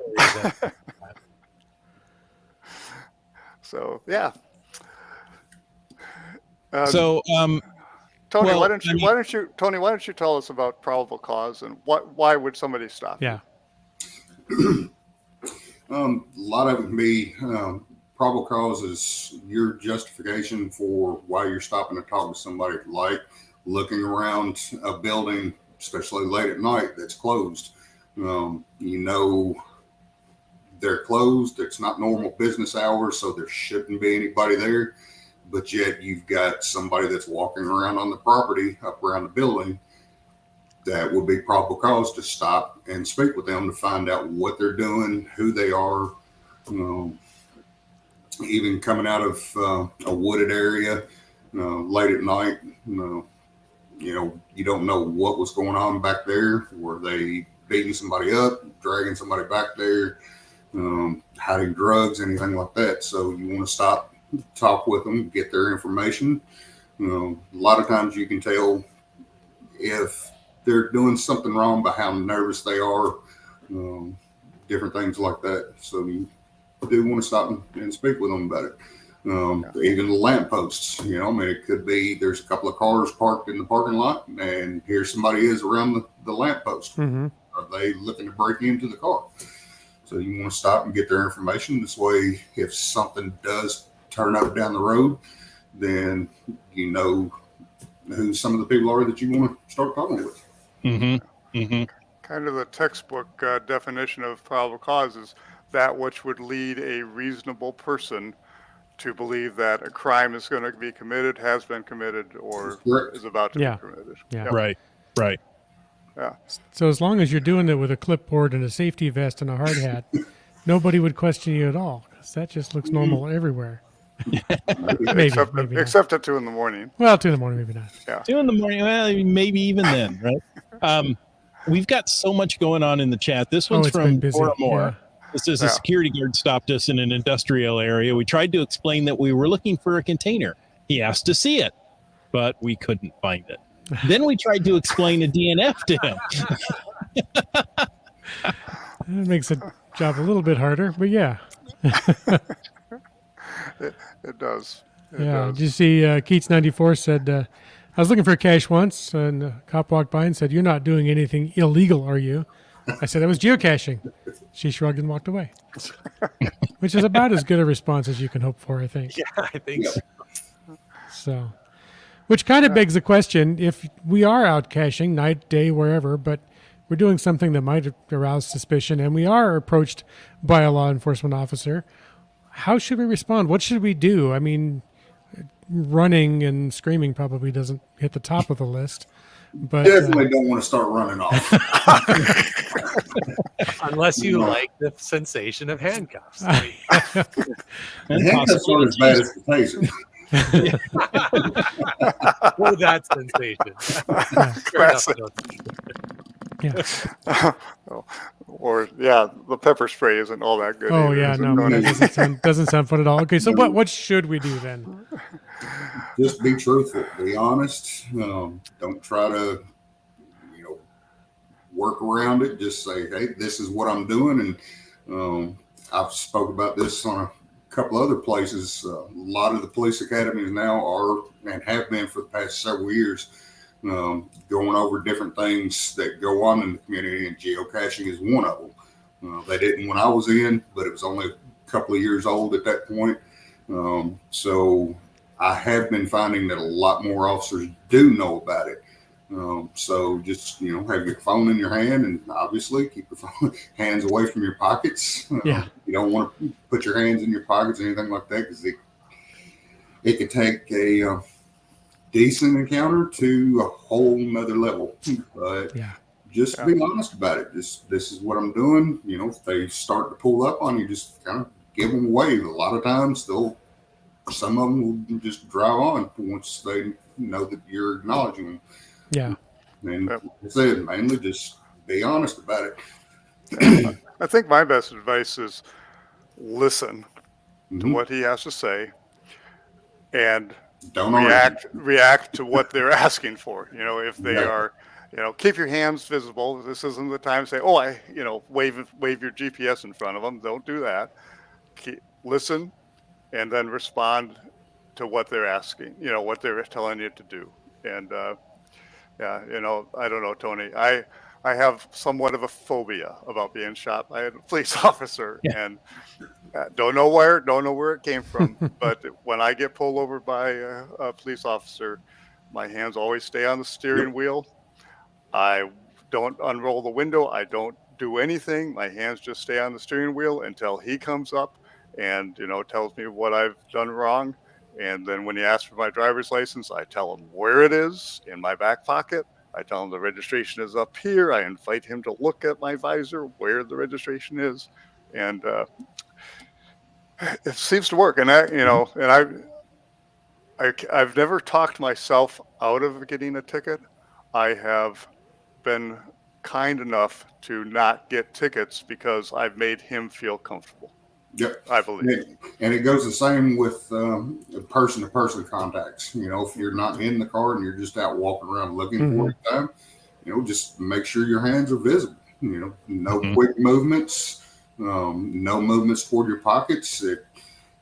Speaker 5: So, yeah.
Speaker 1: Tony,
Speaker 5: why don't you tell us about probable cause and why would somebody stop?
Speaker 2: Yeah.
Speaker 4: A lot of it can be probable cause is your justification for why you're stopping to talk to somebody, like looking around a building, especially late at night, that's closed. They're closed. It's not normal business hours, so there shouldn't be anybody there. But yet you've got somebody that's walking around on the property up around the building. That would be probable cause to stop and speak with them to find out what they're doing, who they are. Even coming out of a wooded area late at night, you don't know what was going on back there. Were they beating somebody up, dragging somebody back there, hiding drugs, anything like that? So you want to stop, talk with them, get their information. A lot of times you can tell if they're doing something wrong by how nervous they are, different things like that. So you do want to stop and speak with them about it. Even the lampposts, it could be there's a couple of cars parked in the parking lot, and here somebody is around the lamppost.
Speaker 2: Mm-hmm.
Speaker 4: Are they looking to break into the car? So you want to stop and get their information. This way, if something does turn up down the road, then you know who some of the people are that you want to start talking with.
Speaker 1: Mm-hmm. Mm-hmm.
Speaker 5: Kind of the textbook definition of probable cause is that which would lead a reasonable person to believe that a crime is going to be committed, has been committed, or is about to be committed.
Speaker 2: Yeah.
Speaker 1: Right.
Speaker 5: Yeah.
Speaker 2: So as long as you're doing it with a clipboard and a safety vest and a hard hat, nobody would question you at all, because that just looks normal everywhere. maybe
Speaker 5: except at 2 a.m.
Speaker 2: Well, 2 a.m, maybe not.
Speaker 5: Yeah.
Speaker 1: 2 a.m. Well, maybe even then, right? We've got so much going on in the chat. This one's from Moore. This is a security guard stopped us in an industrial area. We tried to explain that we were looking for a container. He asked to see it, but we couldn't find it. Then we tried to explain a DNF to him.
Speaker 2: That makes the job a little bit harder, but yeah.
Speaker 5: It does.
Speaker 2: Did you see Keats94 said, I was looking for a cache once, and a cop walked by and said, "You're not doing anything illegal, are you?" I said, "I was geocaching." She shrugged and walked away, which is about as good a response as you can hope for, I think.
Speaker 3: Yeah, I think so.
Speaker 2: So, which kind of begs the question, if we are out caching, night, day, wherever, but we're doing something that might arouse suspicion and we are approached by a law enforcement officer, how should we respond? What should we do? I mean, running and screaming probably doesn't hit the top of the list. But
Speaker 4: definitely don't want to start running off.
Speaker 3: Unless you like the sensation of handcuffs.
Speaker 4: The handcuffs aren't as bad as the taser.
Speaker 3: Or that sensation.
Speaker 5: Or the pepper spray isn't all that good.
Speaker 2: Oh
Speaker 5: either,
Speaker 2: yeah, no, that doesn't sound fun at all. Okay, so what should we do then?
Speaker 4: Just be truthful, be honest. Don't try to work around it. Just say, hey, this is what I'm doing. And I've spoke about this on a couple other places. A lot of the police academies now are and have been for the past several years going over different things that go on in the community, and geocaching is one of them. They didn't when I was in, but it was only a couple of years old at that point. So I have been finding that a lot more officers do know about it. So just, have your phone in your hand, and obviously keep your hands away from your pockets. You don't want to put your hands in your pockets or anything like that, because it could take a decent encounter to a whole nother level. But just be honest about it. This is what I'm doing. If they start to pull up on you, just kind of give them away. A lot of times they'll some of them will just drive on once they know that you're acknowledging them.
Speaker 2: Yeah.
Speaker 4: And like I said, mainly just be honest about it.
Speaker 5: I think my best advice is listen to
Speaker 4: Mhm.
Speaker 5: what he has to say and
Speaker 4: Don't argue.
Speaker 5: react to what they're asking for. You know, if they
Speaker 4: Exactly.
Speaker 5: are, you know, keep your hands visible. This isn't the time to say, oh, wave your GPS in front of them. Don't do that. Listen and then respond to what they're asking, you know, what they're telling you to do. And yeah, you know, I don't know, Tony. I have somewhat of a phobia about being shot by a police officer,
Speaker 1: Yeah.
Speaker 5: and don't know where it came from. But when I get pulled over by a police officer, my hands always stay on the steering wheel. I don't unroll the window. I don't do anything. My hands just stay on the steering wheel until he comes up and, you know, tells me what I've done wrong. And then when he asks for my driver's license, I tell him where it is in my back pocket. I tell him the registration is up here. I invite him to look at my visor where the registration is. And it seems to work. And I've never talked myself out of getting a ticket. I have been kind enough to not get tickets because I've made him feel comfortable.
Speaker 4: Yep.
Speaker 5: I believe.
Speaker 4: And it goes the same with person-to-person contacts. You know, if you're not in the car and you're just out walking around looking for a time, you know, just make sure your hands are visible. You know, no quick movements, no movements toward your pockets.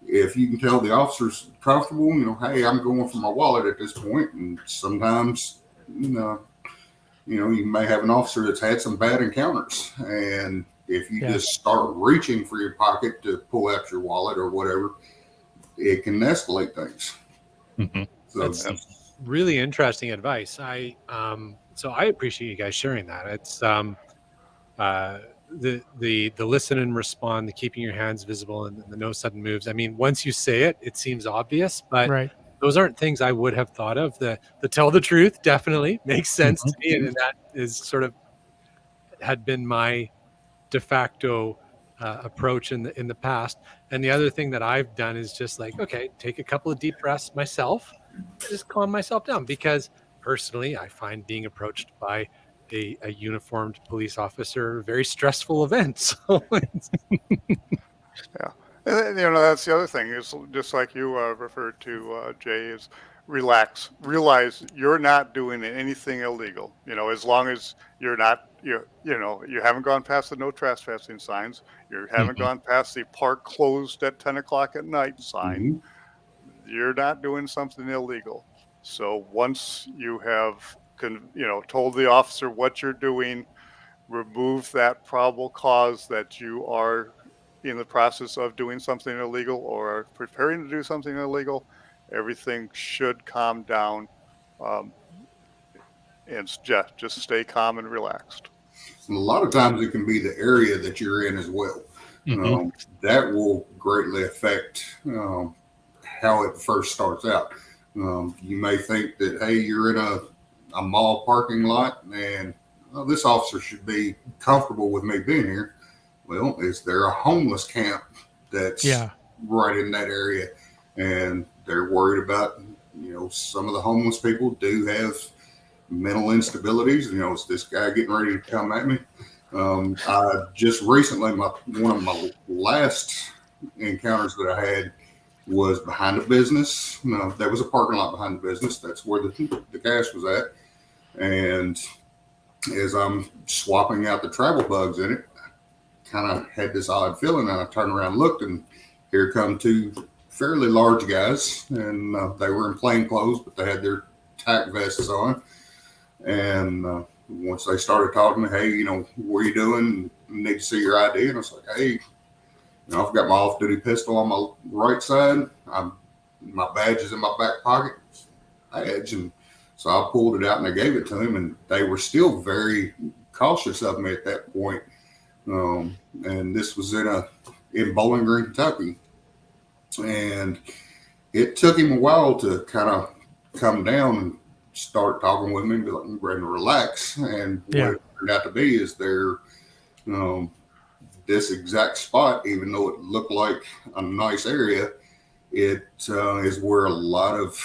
Speaker 4: If you can tell the officer's comfortable, you know, hey, I'm going for my wallet at this point. And sometimes, you may have an officer that's had some bad encounters. And if you just start reaching for your pocket to pull out your wallet or whatever, it can escalate things.
Speaker 1: Mm-hmm.
Speaker 4: So
Speaker 3: That's really interesting advice. So I appreciate you guys sharing that. It's the listen and respond, the keeping your hands visible, and the no sudden moves. I mean, once you say it, it seems obvious, but those aren't things I would have thought of. The tell the truth definitely makes sense to me, and that is sort of had been my de facto approach in the past. And the other thing that I've done is just like, okay, take a couple of deep breaths myself, just calm myself down, because personally I find being approached by a uniformed police officer a very stressful event. So
Speaker 5: Yeah. And, that's the other thing is just like you referred to, Jay, is relax. Realize you're not doing anything illegal. You know, as long as you're not, you haven't gone past the no trespassing signs. You haven't gone past the park closed at 10 o'clock at night sign. You're not doing something illegal. So once you have, told the officer what you're doing, remove that probable cause that you are in the process of doing something illegal or preparing to do something illegal, everything should calm down, and just stay calm and relaxed.
Speaker 4: And a lot of times it can be the area that you're in as well. That will greatly affect how it first starts out. You may think that, hey, you're in a mall parking lot and this officer should be comfortable with me being here. Well, is there a homeless camp that's right in that area? And they're worried about, some of the homeless people do have mental instabilities. Is this guy getting ready to come at me? I just recently, one of my last encounters that I had was behind a business. There was a parking lot behind the business. That's where the cache was at. And as I'm swapping out the travel bugs in it, I kind of had this odd feeling, and I turned around and looked, and here come two fairly large guys, and they were in plain clothes, but they had their tack vests on. And once they started talking to me, hey, what are you doing? Need to see your ID. And I was like, hey, I've got my off-duty pistol on my right side. My badge is in my back pocket. Badge. And so I pulled it out and I gave it to him, and they were still very cautious of me at that point. And this was in Bowling Green, Kentucky. And it took him a while to kind of come down and start talking with me and be like, I'm ready to relax. And what it turned out to be is they're this exact spot, even though it looked like a nice area, It is where a lot of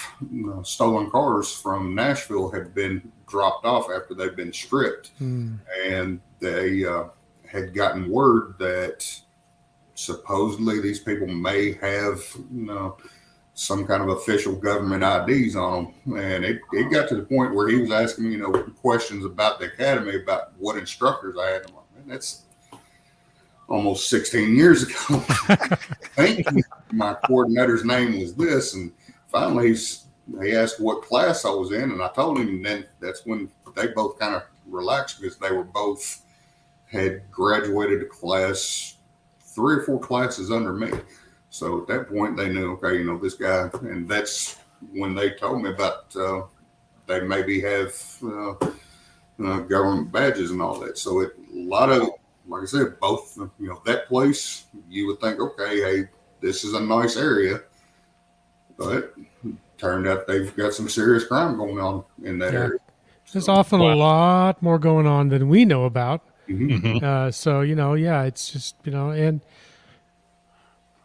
Speaker 4: stolen cars from Nashville had been dropped off after they've been stripped. And they had gotten word that supposedly these people may have some kind of official government IDs on them. And it got to the point where he was asking me, questions about the academy, about what instructors I had. I'm like, man, that's almost 16 years ago. I think my coordinator's name was this. And finally, he asked what class I was in. And I told him, and then that's when they both kind of relaxed, because they were both had graduated to class 3 or 4 classes under me. So at that point, they knew, okay, this guy, and that's when they told me about they maybe have government badges and all that. So a lot of, like I said, both, that place, you would think, okay, hey, this is a nice area, but turned out they've got some serious crime going on in that area.
Speaker 2: There's often a lot more going on than we know about.
Speaker 1: Mm-hmm.
Speaker 2: So, it's just, and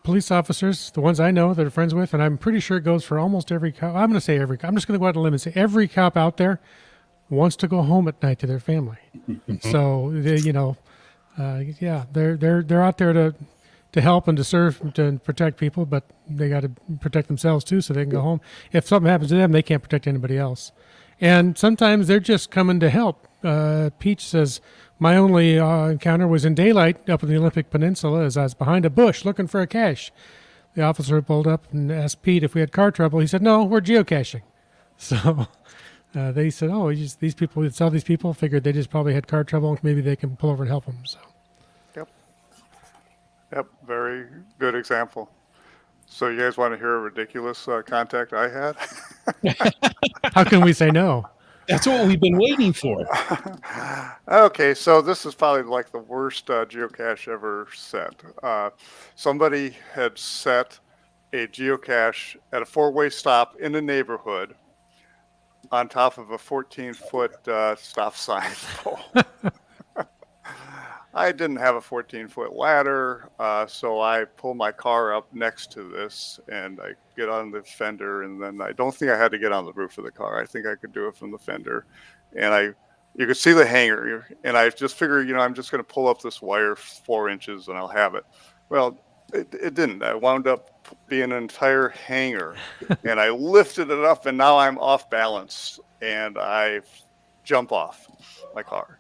Speaker 2: police officers, the ones I know that are friends with, and I'm pretty sure it goes for almost every cop. I'm going to say every cop. I'm just going to go out on a limb and say every cop out there wants to go home at night to their family. So, they, they're out there to help and to serve, to protect people, but they got to protect themselves too, so they can go home. If something happens to them, they can't protect anybody else. And sometimes they're just coming to help. Peach says, my only encounter was in daylight up in the Olympic Peninsula as I was behind a bush looking for a cache. The officer pulled up and asked Pete if we had car trouble. He said, no, we're geocaching. So they said, oh, these people, it's all these people, figured they just probably had car trouble and maybe they can pull over and help them. So.
Speaker 5: Yep, very good example. So you guys want to hear a ridiculous contact I had?
Speaker 2: How can we say no?
Speaker 1: That's what we've been waiting for.
Speaker 5: Okay, so this is probably like the worst geocache ever set. Somebody had set a geocache at a 4-way stop in a neighborhood on top of a 14-foot stop sign pole. I didn't have a 14-foot ladder, so I pull my car up next to this, and I get on the fender, and then I don't think I had to get on the roof of the car. I think I could do it from the fender, and you could see the hanger, and I just figured, I'm just going to pull up this wire 4 inches, and I'll have it. Well, it didn't. I wound up being an entire hanger, and I lifted it up, and now I'm off balance, and I jump off my car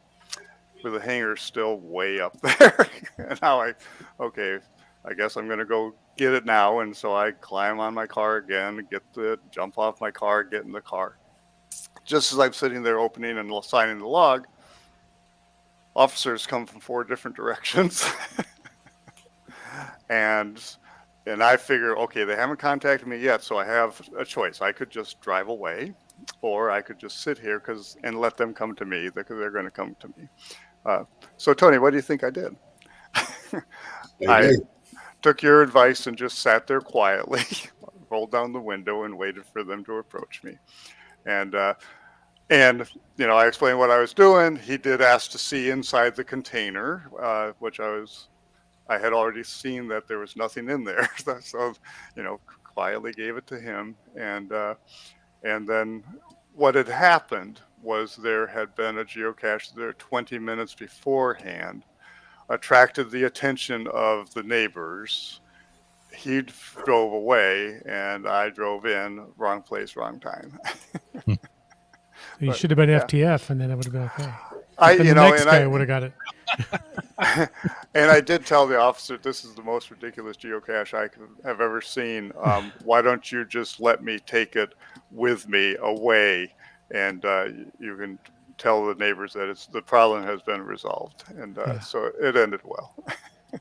Speaker 5: with the hanger still way up there. And now I guess I'm going to go get it now. And so I climb on my car again, jump off my car, get in the car. Just as I'm sitting there opening and signing the log, officers come from 4 different directions. and I figure, okay, they haven't contacted me yet, so I have a choice. I could just drive away, or I could just sit here and let them come to me, because they're going to come to me. So Tony, what do you think I did? I took your advice and just sat there quietly, rolled down the window and waited for them to approach me. And I explained what I was doing. He did ask to see inside the container, which I had already seen that there was nothing in there. So, quietly gave it to him. And then what had happened was there had been a geocache there 20 minutes beforehand, attracted the attention of the neighbors. He drove away, and I drove in. Wrong place, wrong time.
Speaker 2: You should have been FTF, and then it would have been okay.
Speaker 5: The
Speaker 2: next guy would have got it.
Speaker 5: And I did tell the officer, this is the most ridiculous geocache I have ever seen. Why don't you just let me take it with me away, and you can tell the neighbors that the problem has been resolved. And so it ended well.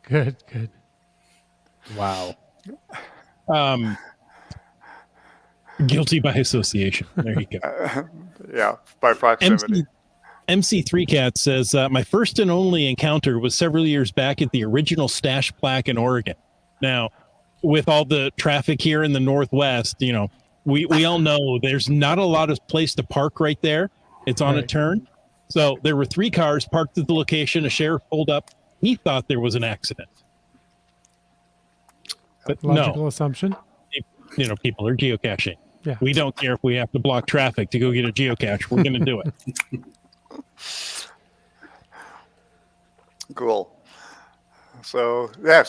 Speaker 2: Good.
Speaker 1: Wow. Guilty by association. There you go.
Speaker 5: Yeah, by proximity.
Speaker 1: MC3 Cat says, my first and only encounter was several years back at the original Stash Plaque in Oregon. Now, with all the traffic here in the Northwest, we all know there's not a lot of place to park right there. It's on a turn. So there were 3 cars parked at the location. A sheriff pulled up. He thought there was an accident. But
Speaker 2: logical assumption.
Speaker 1: people are geocaching.
Speaker 2: Yeah.
Speaker 1: We don't care if we have to block traffic to go get a geocache. We're going to do it.
Speaker 5: Cool. So yeah,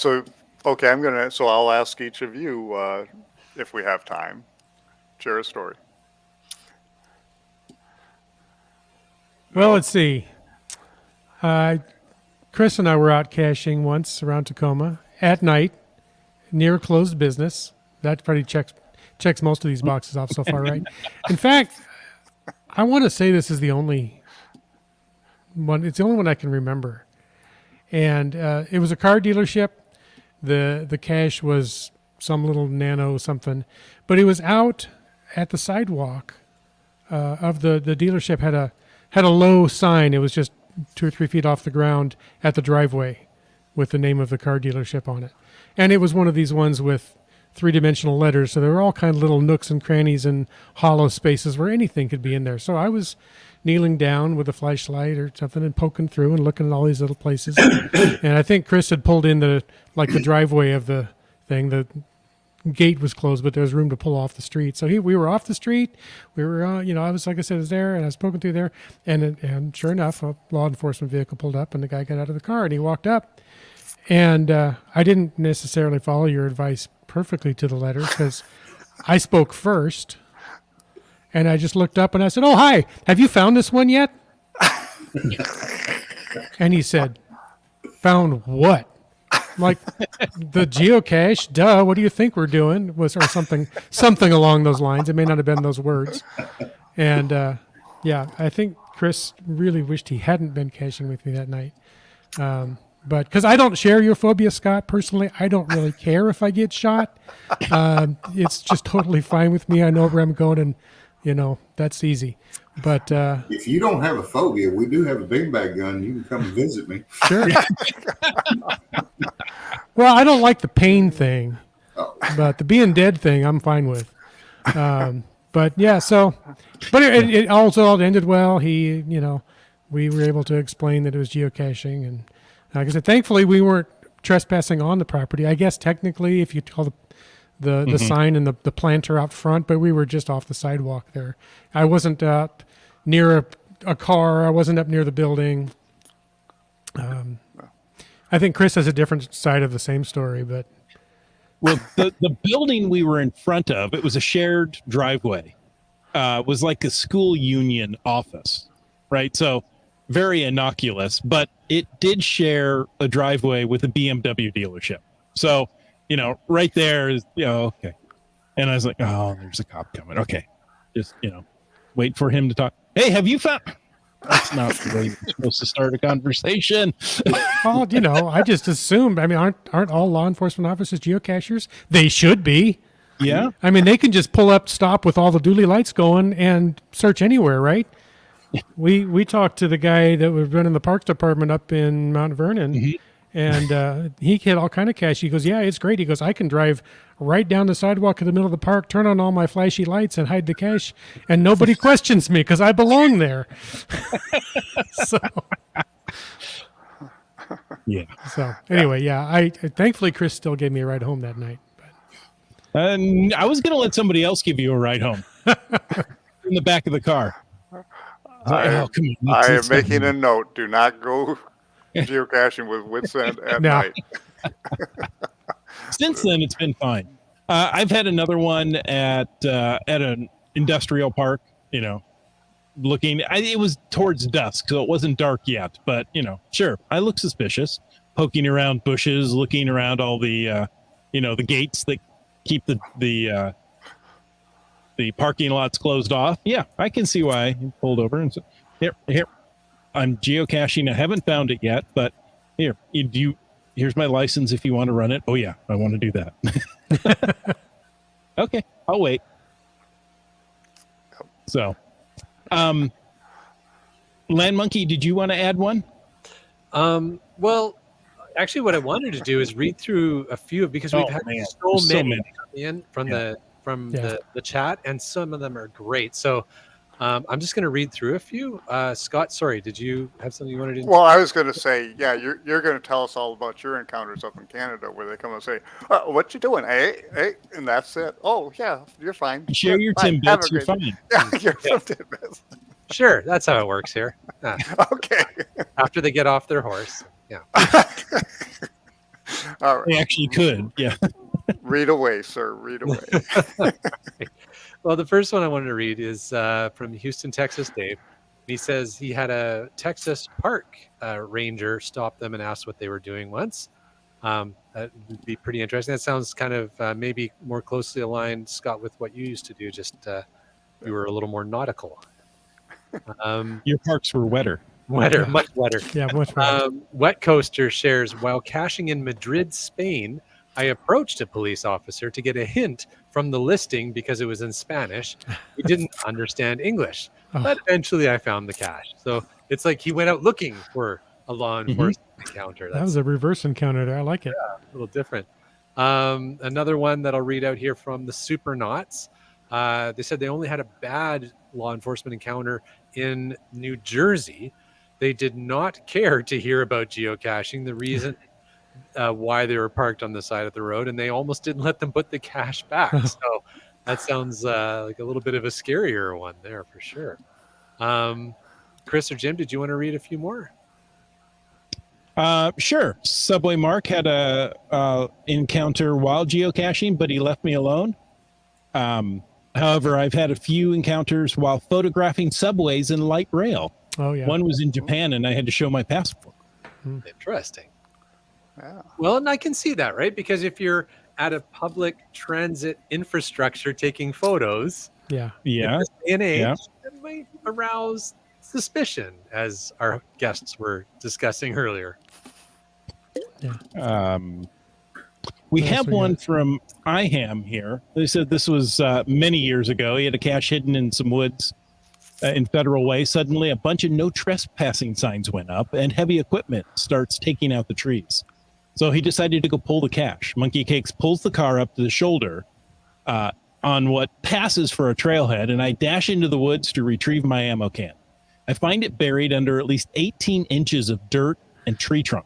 Speaker 5: okay, so I'll ask each of you if we have time. Share a story.
Speaker 2: Well, let's see. Chris and I were out caching once around Tacoma at night, near a closed business. That probably checks most of these boxes off so far, right? In fact, I want to say this is the only one. It's the only one I can remember. And it was a car dealership. The cache was some little nano something, but it was out at the sidewalk of the dealership. Had a low sign. It was just 2 or 3 feet off the ground at the driveway with the name of the car dealership on it. And it was one of these ones with 3-dimensional letters. So there were all kind of little nooks and crannies and hollow spaces where anything could be in there. So I was kneeling down with a flashlight or something and poking through and looking at all these little places. And I think Chris had pulled in the driveway of the thing. The gate was closed, but there was room to pull off the street. So we were off the street. We were, I was, like I said, I was there, and I was poking through there. And sure enough, a law enforcement vehicle pulled up, and the guy got out of the car, and he walked up. And I didn't necessarily follow your advice perfectly to the letter, because I spoke first, and I just looked up, and I said, "Oh, hi, have you found this one yet?" And he said, "Found what?" I'm like, "The geocache, duh. What do you think we're doing?" Or something along those lines. It may not have been those words. And I think Chris really wished he hadn't been caching with me that night. But because I don't share your phobia, Scott, personally, I don't really care if I get shot. It's just totally fine with me. I know where I'm going, and that's easy. But
Speaker 4: if you don't have a phobia, we do have a beanbag gun. You can come and visit me.
Speaker 2: Sure. Well, I don't like the pain thing, but the being dead thing, I'm fine with. But it also all ended well. We were able to explain that it was geocaching, and like I said, thankfully we weren't trespassing on the property. I guess technically, if you call the sign and the planter out front, but we were just off the sidewalk there. I wasn't up near a car. I wasn't up near the building. I think Chris has a different side of the same story, but
Speaker 1: the building we were in front of, it was a shared driveway. Was like a school union office, right? So very innocuous, but it did share a driveway with a BMW dealership. So, right there is, okay. And I was like, oh, there's a cop coming. Okay. Just, wait for him to talk. Hey, have you found... That's not the way you're supposed to start a conversation.
Speaker 2: Well, I just assumed. I mean, aren't all law enforcement officers geocachers? They should be.
Speaker 1: Yeah.
Speaker 2: I mean, they can just pull up, stop with all the dually lights going, and search anywhere, right? We talked to the guy that was running the parks department up in Mount Vernon, and he had all kind of cache. He goes, "Yeah, it's great." He goes, "I can drive right down the sidewalk in the middle of the park, turn on all my flashy lights, and hide the cache, and nobody questions me because I belong there." So,
Speaker 1: yeah.
Speaker 2: So anyway, I thankfully Chris still gave me a ride home that night.
Speaker 1: And I was going to let somebody else give you a ride home in the back of the car.
Speaker 5: I am making a note. Do not go geocaching with Wits End at night.
Speaker 1: Since then, it's been fine. I've had another one at an industrial park, looking. It was towards dusk, so it wasn't dark yet. But, sure, I look suspicious, poking around bushes, looking around all the, the gates that keep the parking lots closed off. Yeah, I can see why he pulled over and said, here, I'm geocaching. I haven't found it yet, but here's my license if you want to run it. Oh yeah, I want to do that. Okay, I'll wait. So, Land Monkey, did you want to add one?
Speaker 3: Well, actually, what I wanted to do is read through a few because we've had so many in from the chat, and some of them are great. So I'm just going to read through a few. Scott, sorry, did you have something you wanted to?
Speaker 5: Well, I was going to say, yeah, you're going to tell us all about your encounters up in Canada where they come and say, "What you doing? Hey," and that's it. Oh, yeah, you're fine.
Speaker 1: Share
Speaker 5: Good,
Speaker 1: your
Speaker 5: bye. Have
Speaker 1: Timbits,
Speaker 5: a
Speaker 1: you're
Speaker 5: great day.
Speaker 1: fine.
Speaker 5: Yeah, you're from Timbits.
Speaker 3: Sure, that's how it works here.
Speaker 5: Okay.
Speaker 3: After they get off their horse. Yeah.
Speaker 5: All
Speaker 1: They
Speaker 5: right.
Speaker 1: actually could. Yeah.
Speaker 5: Read away, sir. Read away.
Speaker 3: Well, the first one I wanted to read is from Houston, Texas, Dave. He says he had a Texas park ranger stop them and ask what they were doing once. That would be pretty interesting. That sounds kind of maybe more closely aligned, Scott, with what you used to do. Just you were a little more nautical.
Speaker 1: Your parks were wetter.
Speaker 3: Wetter,
Speaker 2: Yeah.
Speaker 3: much wetter.
Speaker 2: Yeah, much better.
Speaker 3: Wet Coaster shares, while caching in Madrid, Spain, I approached a police officer to get a hint from the listing because it was in Spanish. He didn't understand English, but eventually I found the cache. So it's like he went out looking for a law enforcement encounter.
Speaker 2: That was a reverse encounter there. I like it.
Speaker 3: a little different. Another one that I'll read out here from the Supernauts. They said they only had a bad law enforcement encounter in New Jersey. They did not care to hear about geocaching, the reason why they were parked on the side of the road, and they almost didn't let them put the cache back. So that sounds like a little bit of a scarier one there for sure. Chris or Jim, did you want to read a few more?
Speaker 1: Sure. Subway Mark had a encounter while geocaching, but he left me alone. However, I've had a few encounters while photographing subways and light rail.
Speaker 2: Oh, yeah.
Speaker 1: One was in Japan, and I had to show my passport.
Speaker 3: Interesting.
Speaker 5: Yeah.
Speaker 3: Well, and I can see that, right? Because if you're at a public transit infrastructure taking photos,
Speaker 2: Yeah.
Speaker 1: Yeah.
Speaker 3: in this day and age,
Speaker 1: Yeah.
Speaker 3: it might arouse suspicion, as our guests were discussing earlier.
Speaker 1: We
Speaker 2: What else
Speaker 1: have
Speaker 2: we
Speaker 1: one
Speaker 2: got?
Speaker 1: from IHAM here. They said this was many years ago. He had a cache hidden in some woods in Federal Way. Suddenly, a bunch of no trespassing signs went up, and heavy equipment starts taking out the trees. So he decided to go pull the cache. Monkey Cakes pulls the car up to the shoulder on what passes for a trailhead, and I dash into the woods to retrieve my ammo can. I find it buried under at least 18 inches of dirt and tree trunk.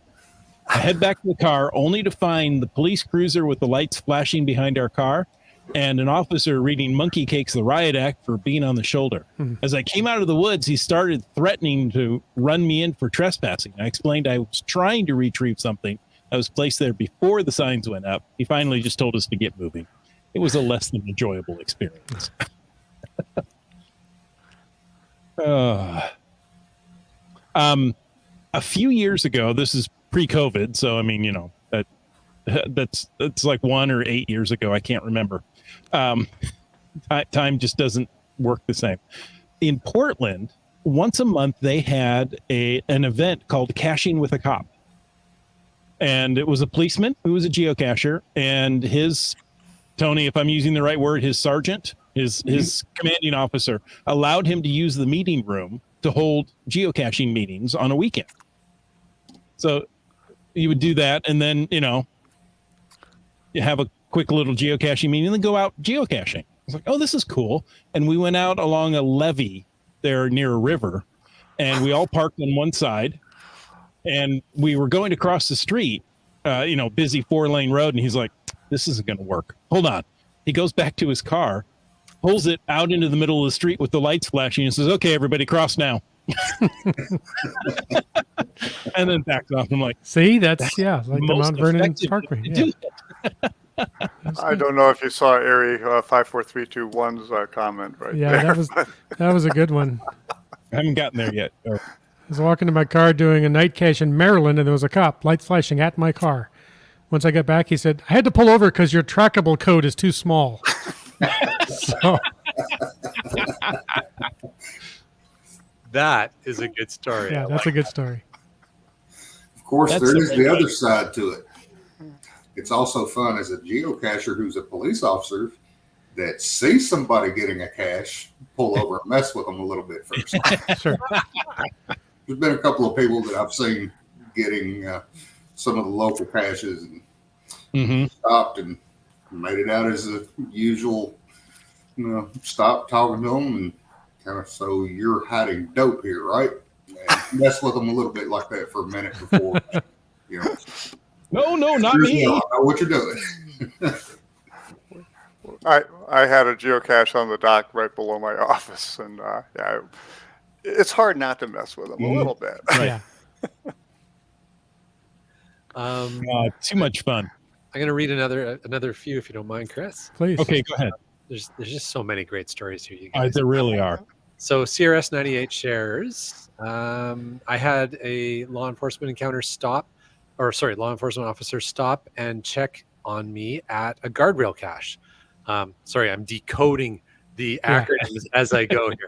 Speaker 1: I head back to the car only to find the police cruiser with the lights flashing behind our car and an officer reading Monkey Cakes the Riot Act for being on the shoulder. As I came out of the woods, he started threatening to run me in for trespassing. I explained I was trying to retrieve something that was placed there before the signs went up. He finally just told us to get moving. It was a less than enjoyable experience. A few years ago, this is pre-COVID, so I mean, you know, that's like 1 or 8 years ago. I can't remember. Time just doesn't work the same. In Portland, once a month they had an event called Caching with a Cop, and it was a policeman who was a geocacher, and his Tony, if I'm using the right word, his sergeant, his commanding officer, allowed him to use the meeting room to hold geocaching meetings on a weekend. So you would do that, and then, you know, you have a quick little geocaching meeting and then go out geocaching. I was like, oh, this is cool. And we went out along a levee there near a river, and we all parked on one side, and we were going to cross the street, you know, busy 4-lane road. And he's like, this isn't going to work. Hold on. He goes back to his car, pulls it out into the middle of the street with the lights flashing, and says, okay, everybody cross now. And then backs off. I'm like,
Speaker 2: See, that's like the
Speaker 1: most
Speaker 2: Mount Vernon
Speaker 1: effective
Speaker 2: Parkway.
Speaker 1: way to
Speaker 2: Yeah.
Speaker 1: do it.
Speaker 5: I don't know if you saw Area 54321's comment right
Speaker 2: Yeah,
Speaker 5: there.
Speaker 2: that was a good one.
Speaker 1: I haven't gotten there yet. Oh.
Speaker 2: I was walking to my car doing a night cache in Maryland, and there was a cop, lights flashing at my car. Once I got back, he said, I had to pull over because your trackable code is too small. So,
Speaker 3: That is a good story.
Speaker 2: yeah, that's a good story.
Speaker 4: Of course,
Speaker 1: That's
Speaker 4: there is
Speaker 1: the
Speaker 4: the other side to it. It's also fun as a geocacher who's a police officer that sees somebody getting a cache, pull over and mess with them a little bit first.
Speaker 2: Sure.
Speaker 4: There's been a couple of people that I've seen getting some of the local caches and stopped and made it out as a usual, you know, stop talking to them and kind of, so you're hiding dope here, right? And mess with them a little bit like that for a minute before, you know.
Speaker 1: No, not
Speaker 4: Here's
Speaker 1: me.
Speaker 4: now, I know what you're doing.
Speaker 5: I had a geocache on the dock right below my office, and yeah, it's hard not to mess with them a little bit.
Speaker 2: Yeah.
Speaker 1: Too much fun.
Speaker 3: I'm going to read another few if you don't mind, Chris.
Speaker 2: Please.
Speaker 1: Okay, go ahead.
Speaker 3: There's just so many great stories here, you guys.
Speaker 1: There really are.
Speaker 3: So CRS98 shares. I had a law enforcement officer stop and check on me at a guardrail cache. Sorry, I'm decoding the acronyms as I go here.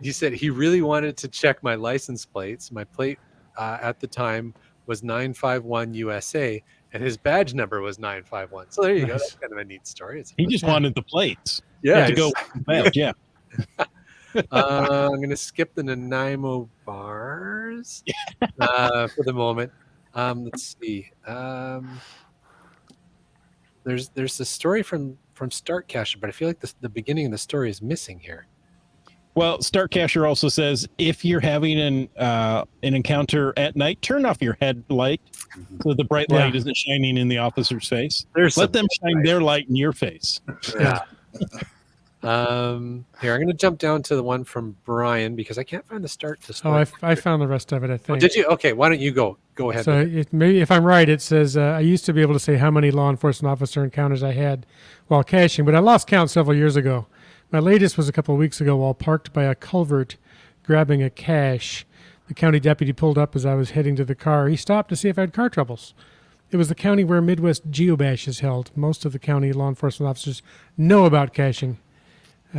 Speaker 3: He said he really wanted to check my license plates. My plate at the time was 951 USA, and his badge number was 951. So there you go. That's kind of a neat story.
Speaker 1: He just wanted the plates.
Speaker 3: Yeah,
Speaker 1: to go with the badge, yeah.
Speaker 3: I'm going to skip the Nanaimo bars for the moment. Let's see. There's a story from Start Cacher, but I feel like the beginning of the story is missing here.
Speaker 1: Well, Start Cacher also says if you're having an encounter at night, turn off your headlight so the bright light isn't shining in the officer's face. Let them shine their light in your face.
Speaker 3: Yeah. Here, I'm going to jump down to the one from Brian because I can't find the start to start.
Speaker 2: Oh, I found the rest of it, I think.
Speaker 3: Oh, did you? Okay, why don't you go ahead.
Speaker 2: So maybe if I'm right, it says I used to be able to say how many law enforcement officer encounters I had while caching, but I lost count several years ago. My latest was a couple of weeks ago while parked by a culvert grabbing a cache. The county deputy pulled up as I was heading to the car. He stopped to see if I had car troubles. It was the county where Midwest Geobash is held. Most of the county law enforcement officers know about caching.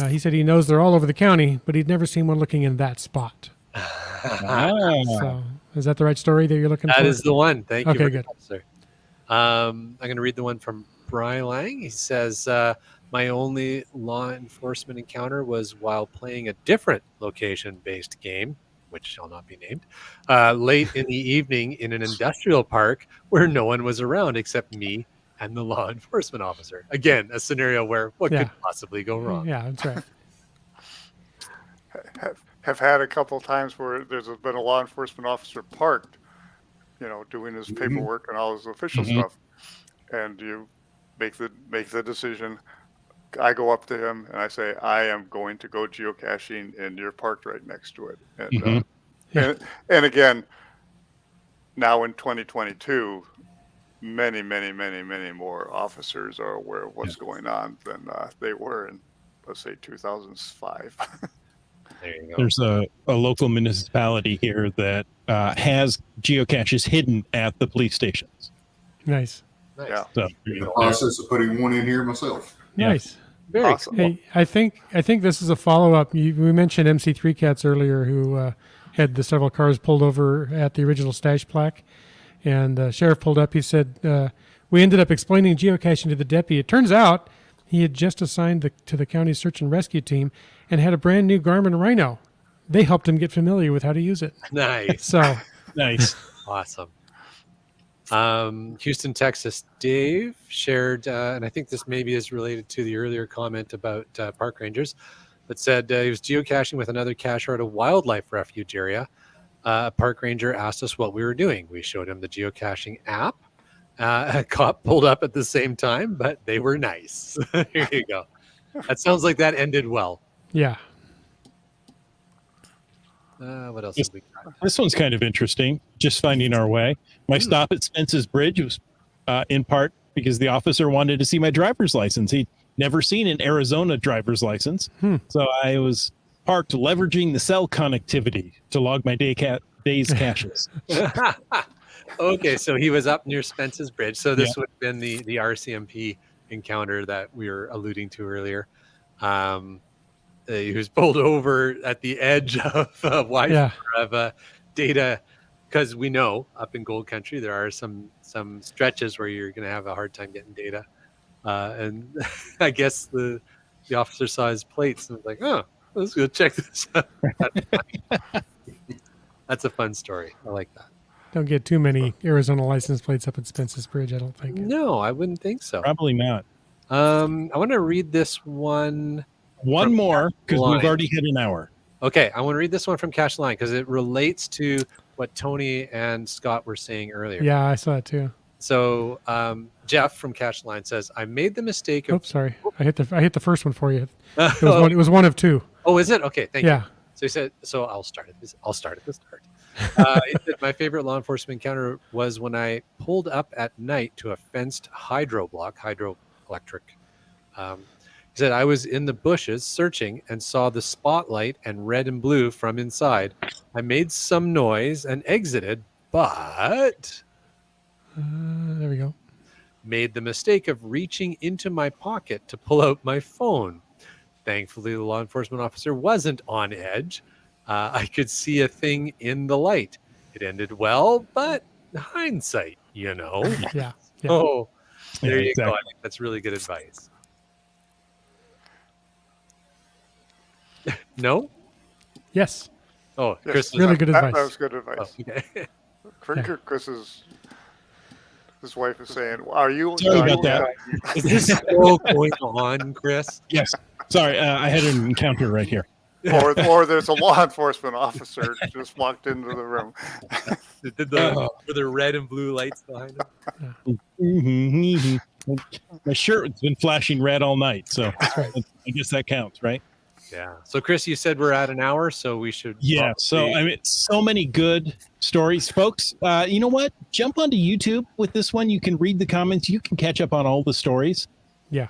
Speaker 2: He said he knows they're all over the county, but he'd never seen one looking in that spot. So, is that the right story that you're looking for?
Speaker 3: That is the one. Thank you.
Speaker 2: Okay, good.
Speaker 3: Much, sir. I'm going to read the one from Brian Lang. He says, my only law enforcement encounter was while playing a different location-based game, which shall not be named, late in the evening in an industrial park where no one was around except me and the law enforcement officer. Again, a scenario where what could possibly go wrong?
Speaker 2: Yeah, that's right.
Speaker 5: Have had a couple times where there's been a law enforcement officer parked, doing his paperwork and all his official stuff, and you make the decision. I go up to him and I say, I am going to go geocaching, and you're parked right next to it. And and again, now in 2022, many more officers are aware of what's going on than they were in, let's say, 2005.
Speaker 3: There you go.
Speaker 1: There's a local municipality here that has geocaches hidden at the police stations.
Speaker 2: Nice.
Speaker 5: Yeah.
Speaker 1: So,
Speaker 4: In the process of putting one in here myself.
Speaker 2: Nice.
Speaker 3: Very
Speaker 5: Awesome.
Speaker 3: cool.
Speaker 2: Hey, I think this is a follow-up. We mentioned MC3 Cats earlier, who had the several cars pulled over at the original stash plaque. And the sheriff pulled up. He said, we ended up explaining geocaching to the deputy. It turns out he had just assigned to the county search and rescue team and had a brand new Garmin Rhino. They helped him get familiar with how to use it.
Speaker 3: Nice.
Speaker 2: So
Speaker 1: nice.
Speaker 3: Awesome. Houston, Texas, Dave shared, and I think this maybe is related to the earlier comment about park rangers, but said he was geocaching with another cacher at a wildlife refuge area. A park ranger asked us what we were doing. We showed him the geocaching app. A cop pulled up at the same time, but they were nice. Here you go. That sounds like that ended well.
Speaker 2: yeah.
Speaker 3: What else have we got?
Speaker 1: This one's kind of interesting. Just finding our way. My stop at Spence's Bridge was in part because the officer wanted to see my driver's license. He'd never seen an Arizona driver's license. So I was parked leveraging the cell connectivity to log my day's caches.
Speaker 3: Okay, so he was up near Spence's Bridge. So this would have been the RCMP encounter that we were alluding to earlier. He was pulled over at the edge of data, because we know up in Gold Country there are some stretches where you're going to have a hard time getting data. And I guess the officer saw his plates and was like, oh, let's go check this out. That's a fun story. I like that.
Speaker 2: Don't get too many Arizona license plates up at Spence's Bridge, I don't think.
Speaker 3: No, I wouldn't think so.
Speaker 1: Probably not.
Speaker 3: I want to read this one
Speaker 1: One
Speaker 3: From
Speaker 1: more, because we've
Speaker 3: Line.
Speaker 1: already hit an hour.
Speaker 3: Okay, I want to read this one from Cash Line because it relates to what Tony and Scott were saying earlier.
Speaker 2: Yeah, I saw it too.
Speaker 3: So Jeff from Cash Line says, I made the mistake of...
Speaker 2: Oops, sorry. I hit the first one for you.
Speaker 3: Oh,
Speaker 2: It was one of two.
Speaker 3: is it? Okay, thank you.
Speaker 2: Yeah.
Speaker 3: So he said, so I'll start at the start. He said, my favorite law enforcement encounter was when I pulled up at night to a fenced hydroelectric. He said, I was in the bushes searching and saw the spotlight and red and blue from inside. I made some noise and exited, but
Speaker 2: There we go.
Speaker 3: made the mistake of reaching into my pocket to pull out my phone. Thankfully, the law enforcement officer wasn't on edge. I could see a thing in the light. It ended well, but hindsight,
Speaker 2: Yeah.
Speaker 3: Oh, there
Speaker 1: Yeah,
Speaker 3: you go.
Speaker 1: exactly.
Speaker 3: I think that's really good advice. No?
Speaker 2: Yes.
Speaker 3: Oh,
Speaker 5: Yes,
Speaker 3: Chris.
Speaker 2: Really good
Speaker 5: that
Speaker 2: advice.
Speaker 5: was good advice.
Speaker 3: Oh, okay.
Speaker 5: His wife is saying, "Are you?"
Speaker 1: Sorry about that.
Speaker 3: Is this still going on, Chris?
Speaker 1: Yes. Sorry, I had an encounter right here.
Speaker 5: Or there's a law enforcement officer just walked into the room.
Speaker 3: Were there red and blue lights behind him?
Speaker 1: My shirt's been flashing red all night, so I guess that counts, right?
Speaker 3: Yeah. So, Chris, you said we're at an hour, so we should.
Speaker 1: Yeah. So I mean, so many good stories, folks. You know what? Jump onto YouTube with this one. You can read the comments. You can catch up on all the stories.
Speaker 2: Yeah.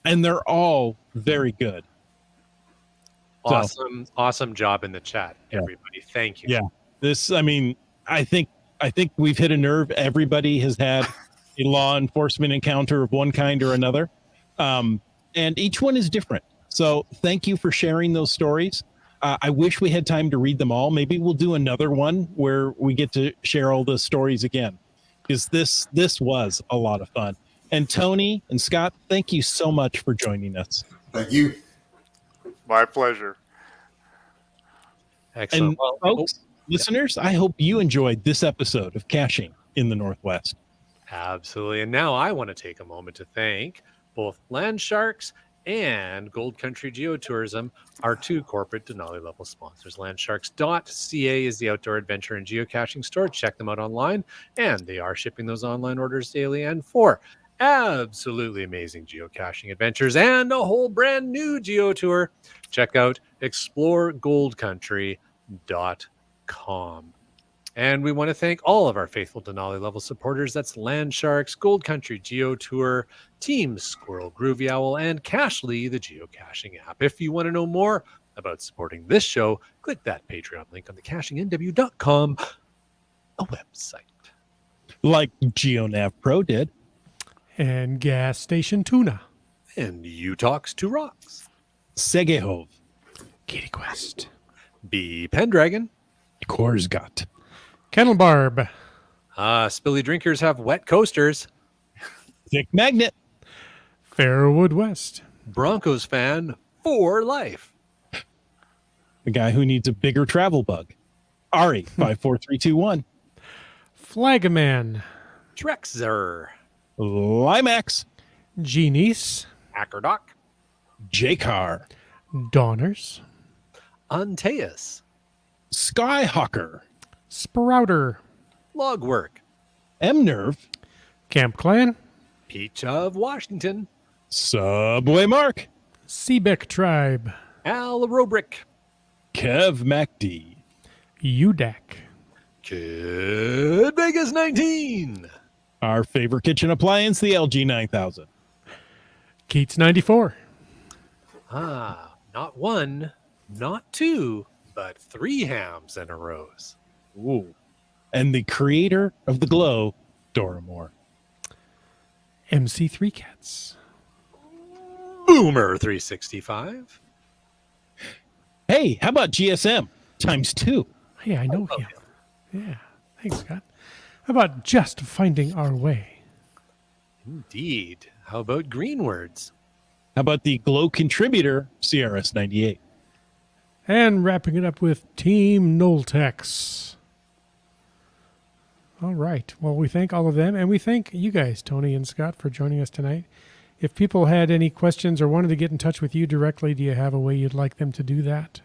Speaker 1: And they're all very good.
Speaker 3: Awesome job in the chat, everybody. Thank you.
Speaker 1: Yeah. This, I mean, I think we've hit a nerve. Everybody has had a law enforcement encounter of one kind or another. And each one is different. So thank you for sharing those stories. I wish we had time to read them all. Maybe we'll do another one where we get to share all the stories again, because this was a lot of fun. And Tony and Scott, thank you so much for joining us.
Speaker 4: Thank you.
Speaker 5: My pleasure.
Speaker 3: Excellent.
Speaker 1: And
Speaker 3: Well,
Speaker 1: folks, listeners, I hope you enjoyed this episode of Caching in the Northwest.
Speaker 3: absolutely. And now I want to take a moment to thank both Land Sharks and Gold Country Geotourism, our two corporate Denali level sponsors. Landsharks.ca is the outdoor adventure and geocaching store. Check them out online, and they are shipping those online orders daily and for absolutely amazing geocaching adventures and a whole brand new geo tour. Check out exploregoldcountry.com. And we want to thank all of our faithful Denali level supporters. That's Land Sharks, Gold Country Geo Tour, Team Squirrel, Groovy Owl, and Cashly, the geocaching app. If you want to know more about supporting this show, click that Patreon link on the cachingnw.com, a website.
Speaker 1: Like GeoNav Pro did.
Speaker 2: And gas station tuna.
Speaker 3: And you talks to rocks.
Speaker 1: Segehov.
Speaker 2: Kitty Quest.
Speaker 3: Be Pendragon.
Speaker 1: Korsgat.
Speaker 2: Kennel Barb.
Speaker 3: Spilly drinkers have wet coasters.
Speaker 1: Thick Magnet.
Speaker 2: Fairwood West.
Speaker 3: Broncos fan for life.
Speaker 1: The guy who needs a bigger travel bug. Ari 54321.
Speaker 2: Flagaman.
Speaker 3: Trexer.
Speaker 1: Limax.
Speaker 2: Genies.
Speaker 3: Ackerdock.
Speaker 1: Jakar.
Speaker 2: Dawners.
Speaker 3: Antaeus.
Speaker 1: Skyhawker.
Speaker 2: Sprouter.
Speaker 3: Logwork.
Speaker 1: M-Nerve.
Speaker 2: Camp Clan.
Speaker 3: Peach of Washington.
Speaker 1: Subway Mark.
Speaker 2: Seebeck Tribe.
Speaker 3: Al Robrick.
Speaker 1: Kev MacD.
Speaker 2: UDAC.
Speaker 3: Kid Vegas 19.
Speaker 1: Our favorite kitchen appliance, the LG 9000.
Speaker 2: Keats 94.
Speaker 3: Not one, not two, but 3 hams and a rose.
Speaker 1: Ooh. And the creator of the glow, Dora Moore.
Speaker 2: MC3 Cats.
Speaker 3: Boomer 365.
Speaker 1: Hey, how about GSM times 2?
Speaker 2: Hey, I know him. Yeah. Thanks, Scott. How about just finding our way?
Speaker 3: Indeed. How about green words?
Speaker 1: How about the glow contributor, CRS 98?
Speaker 2: And wrapping it up with Team Noltex. All right. Well, we thank all of them, and we thank you guys, Tony and Scott, for joining us tonight. If people had any questions or wanted to get in touch with you directly, do you have a way you'd like them to do that?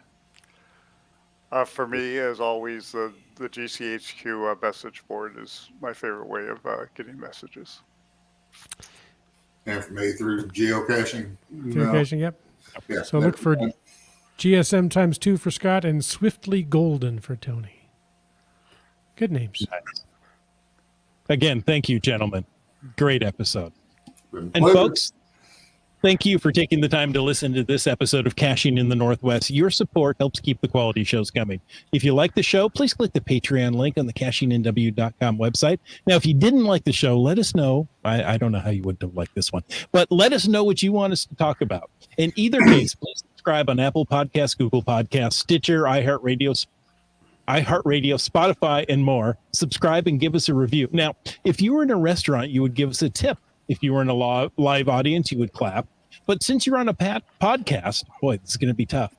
Speaker 5: For me, as always, the GCHQ message board is my favorite way of getting messages.
Speaker 4: And for me, through geocaching.
Speaker 2: Geocaching, yep.
Speaker 4: Yeah,
Speaker 2: So look for GSM ×2 for Scott and Swiftly Golden for Tony. Good names.
Speaker 1: Again, thank you, gentlemen. Great episode. And
Speaker 4: pleasure.
Speaker 1: folks, thank you for taking the time to listen to this episode of Caching in the Northwest. Your support helps keep the quality shows coming. If you like the show, please click the Patreon link on the cachingnw.com website. Now, if you didn't like the show, let us know. I don't know how you would have liked this one, but let us know what you want us to talk about. In either case, please subscribe on Apple Podcasts, Google Podcasts, Stitcher, iHeartRadio, Spotify, and more. Subscribe and give us a review. Now, if you were in a restaurant, you would give us a tip. If you were in a live audience, you would clap. But since you're on a podcast, boy, this is going to be tough.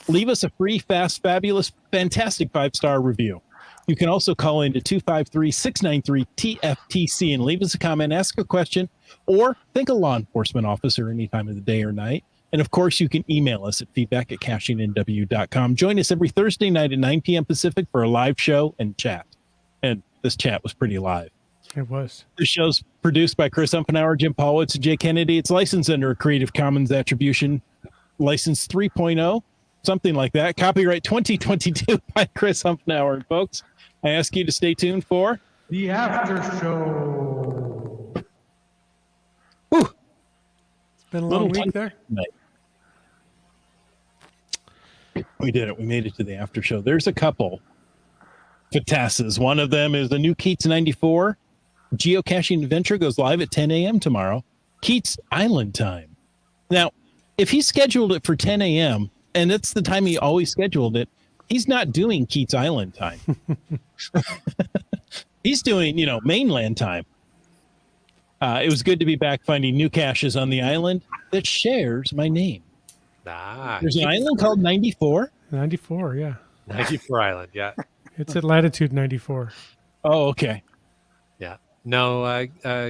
Speaker 1: Leave us a free, fast, fabulous, fantastic 5-star review. You can also call into 253-693-TFTC and leave us a comment, ask a question, or thank a law enforcement officer any time of the day or night. And of course, you can email us at feedback@cachingnw.com. Join us every Thursday night at 9 p.m. Pacific for a live show and chat. And this chat was pretty live.
Speaker 2: It was.
Speaker 1: The show's produced by Chris Umpenauer, Jim Paulwitz, and Jay Kennedy. It's licensed under a Creative Commons Attribution License 3.0, something like that. Copyright 2022 by Chris Umpenauer. And folks, I ask you to stay tuned for
Speaker 2: The After Show.
Speaker 1: Whew,
Speaker 2: It's been a long
Speaker 1: Little
Speaker 2: week there.
Speaker 1: night. We did it. We made it to the after show. There's a couple fatasses. One of them is the new Keats 94 geocaching adventure goes live at 10 a.m. tomorrow. Keats Island time. Now, if he scheduled it for 10 a.m., and that's the time he always scheduled it, he's not doing Keats Island time. He's doing, mainland time. It was good to be back finding new caches on the island that shares my name. There's an island called 94.
Speaker 2: 94, yeah.
Speaker 3: 94 Island, yeah.
Speaker 2: It's at latitude 94.
Speaker 1: Oh, okay.
Speaker 3: Yeah. No,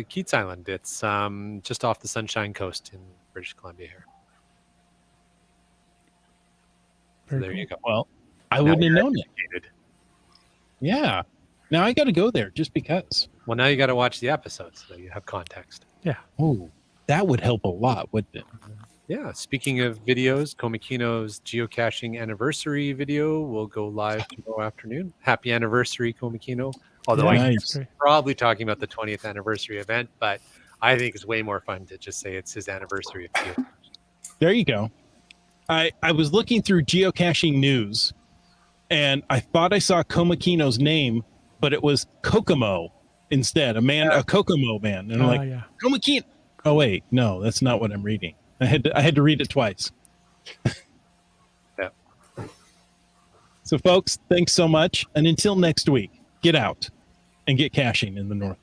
Speaker 3: Keats Island. It's just off the Sunshine Coast in British Columbia here. So
Speaker 2: Very
Speaker 3: there you go.
Speaker 1: Well, I
Speaker 3: Now
Speaker 1: wouldn't have
Speaker 3: you're
Speaker 1: known it.
Speaker 3: educated.
Speaker 1: Yeah. Now I got to go there just because.
Speaker 3: Well, now you got to watch the episodes so you have context.
Speaker 2: Yeah.
Speaker 1: Oh, that would help a lot, wouldn't it?
Speaker 3: Yeah. Speaking of videos, Komikino's geocaching anniversary video will go live tomorrow afternoon. Happy anniversary, Komikino. Although
Speaker 2: Yeah,
Speaker 3: I'm
Speaker 1: Nice.
Speaker 2: great.
Speaker 3: probably talking about the 20th anniversary event, but I think it's way more fun to just say it's his anniversary of geocaching.
Speaker 1: There you go. I was looking through geocaching news, and I thought I saw Komakino's name, but it was Kokomo instead. A Kokomo man. And I'm like,
Speaker 2: yeah.
Speaker 1: Komakino. Oh wait, no, that's not what I'm reading. I had to read it twice.
Speaker 3: Yeah.
Speaker 1: So folks, thanks so much. And until next week, get out and get caching in the Northwest.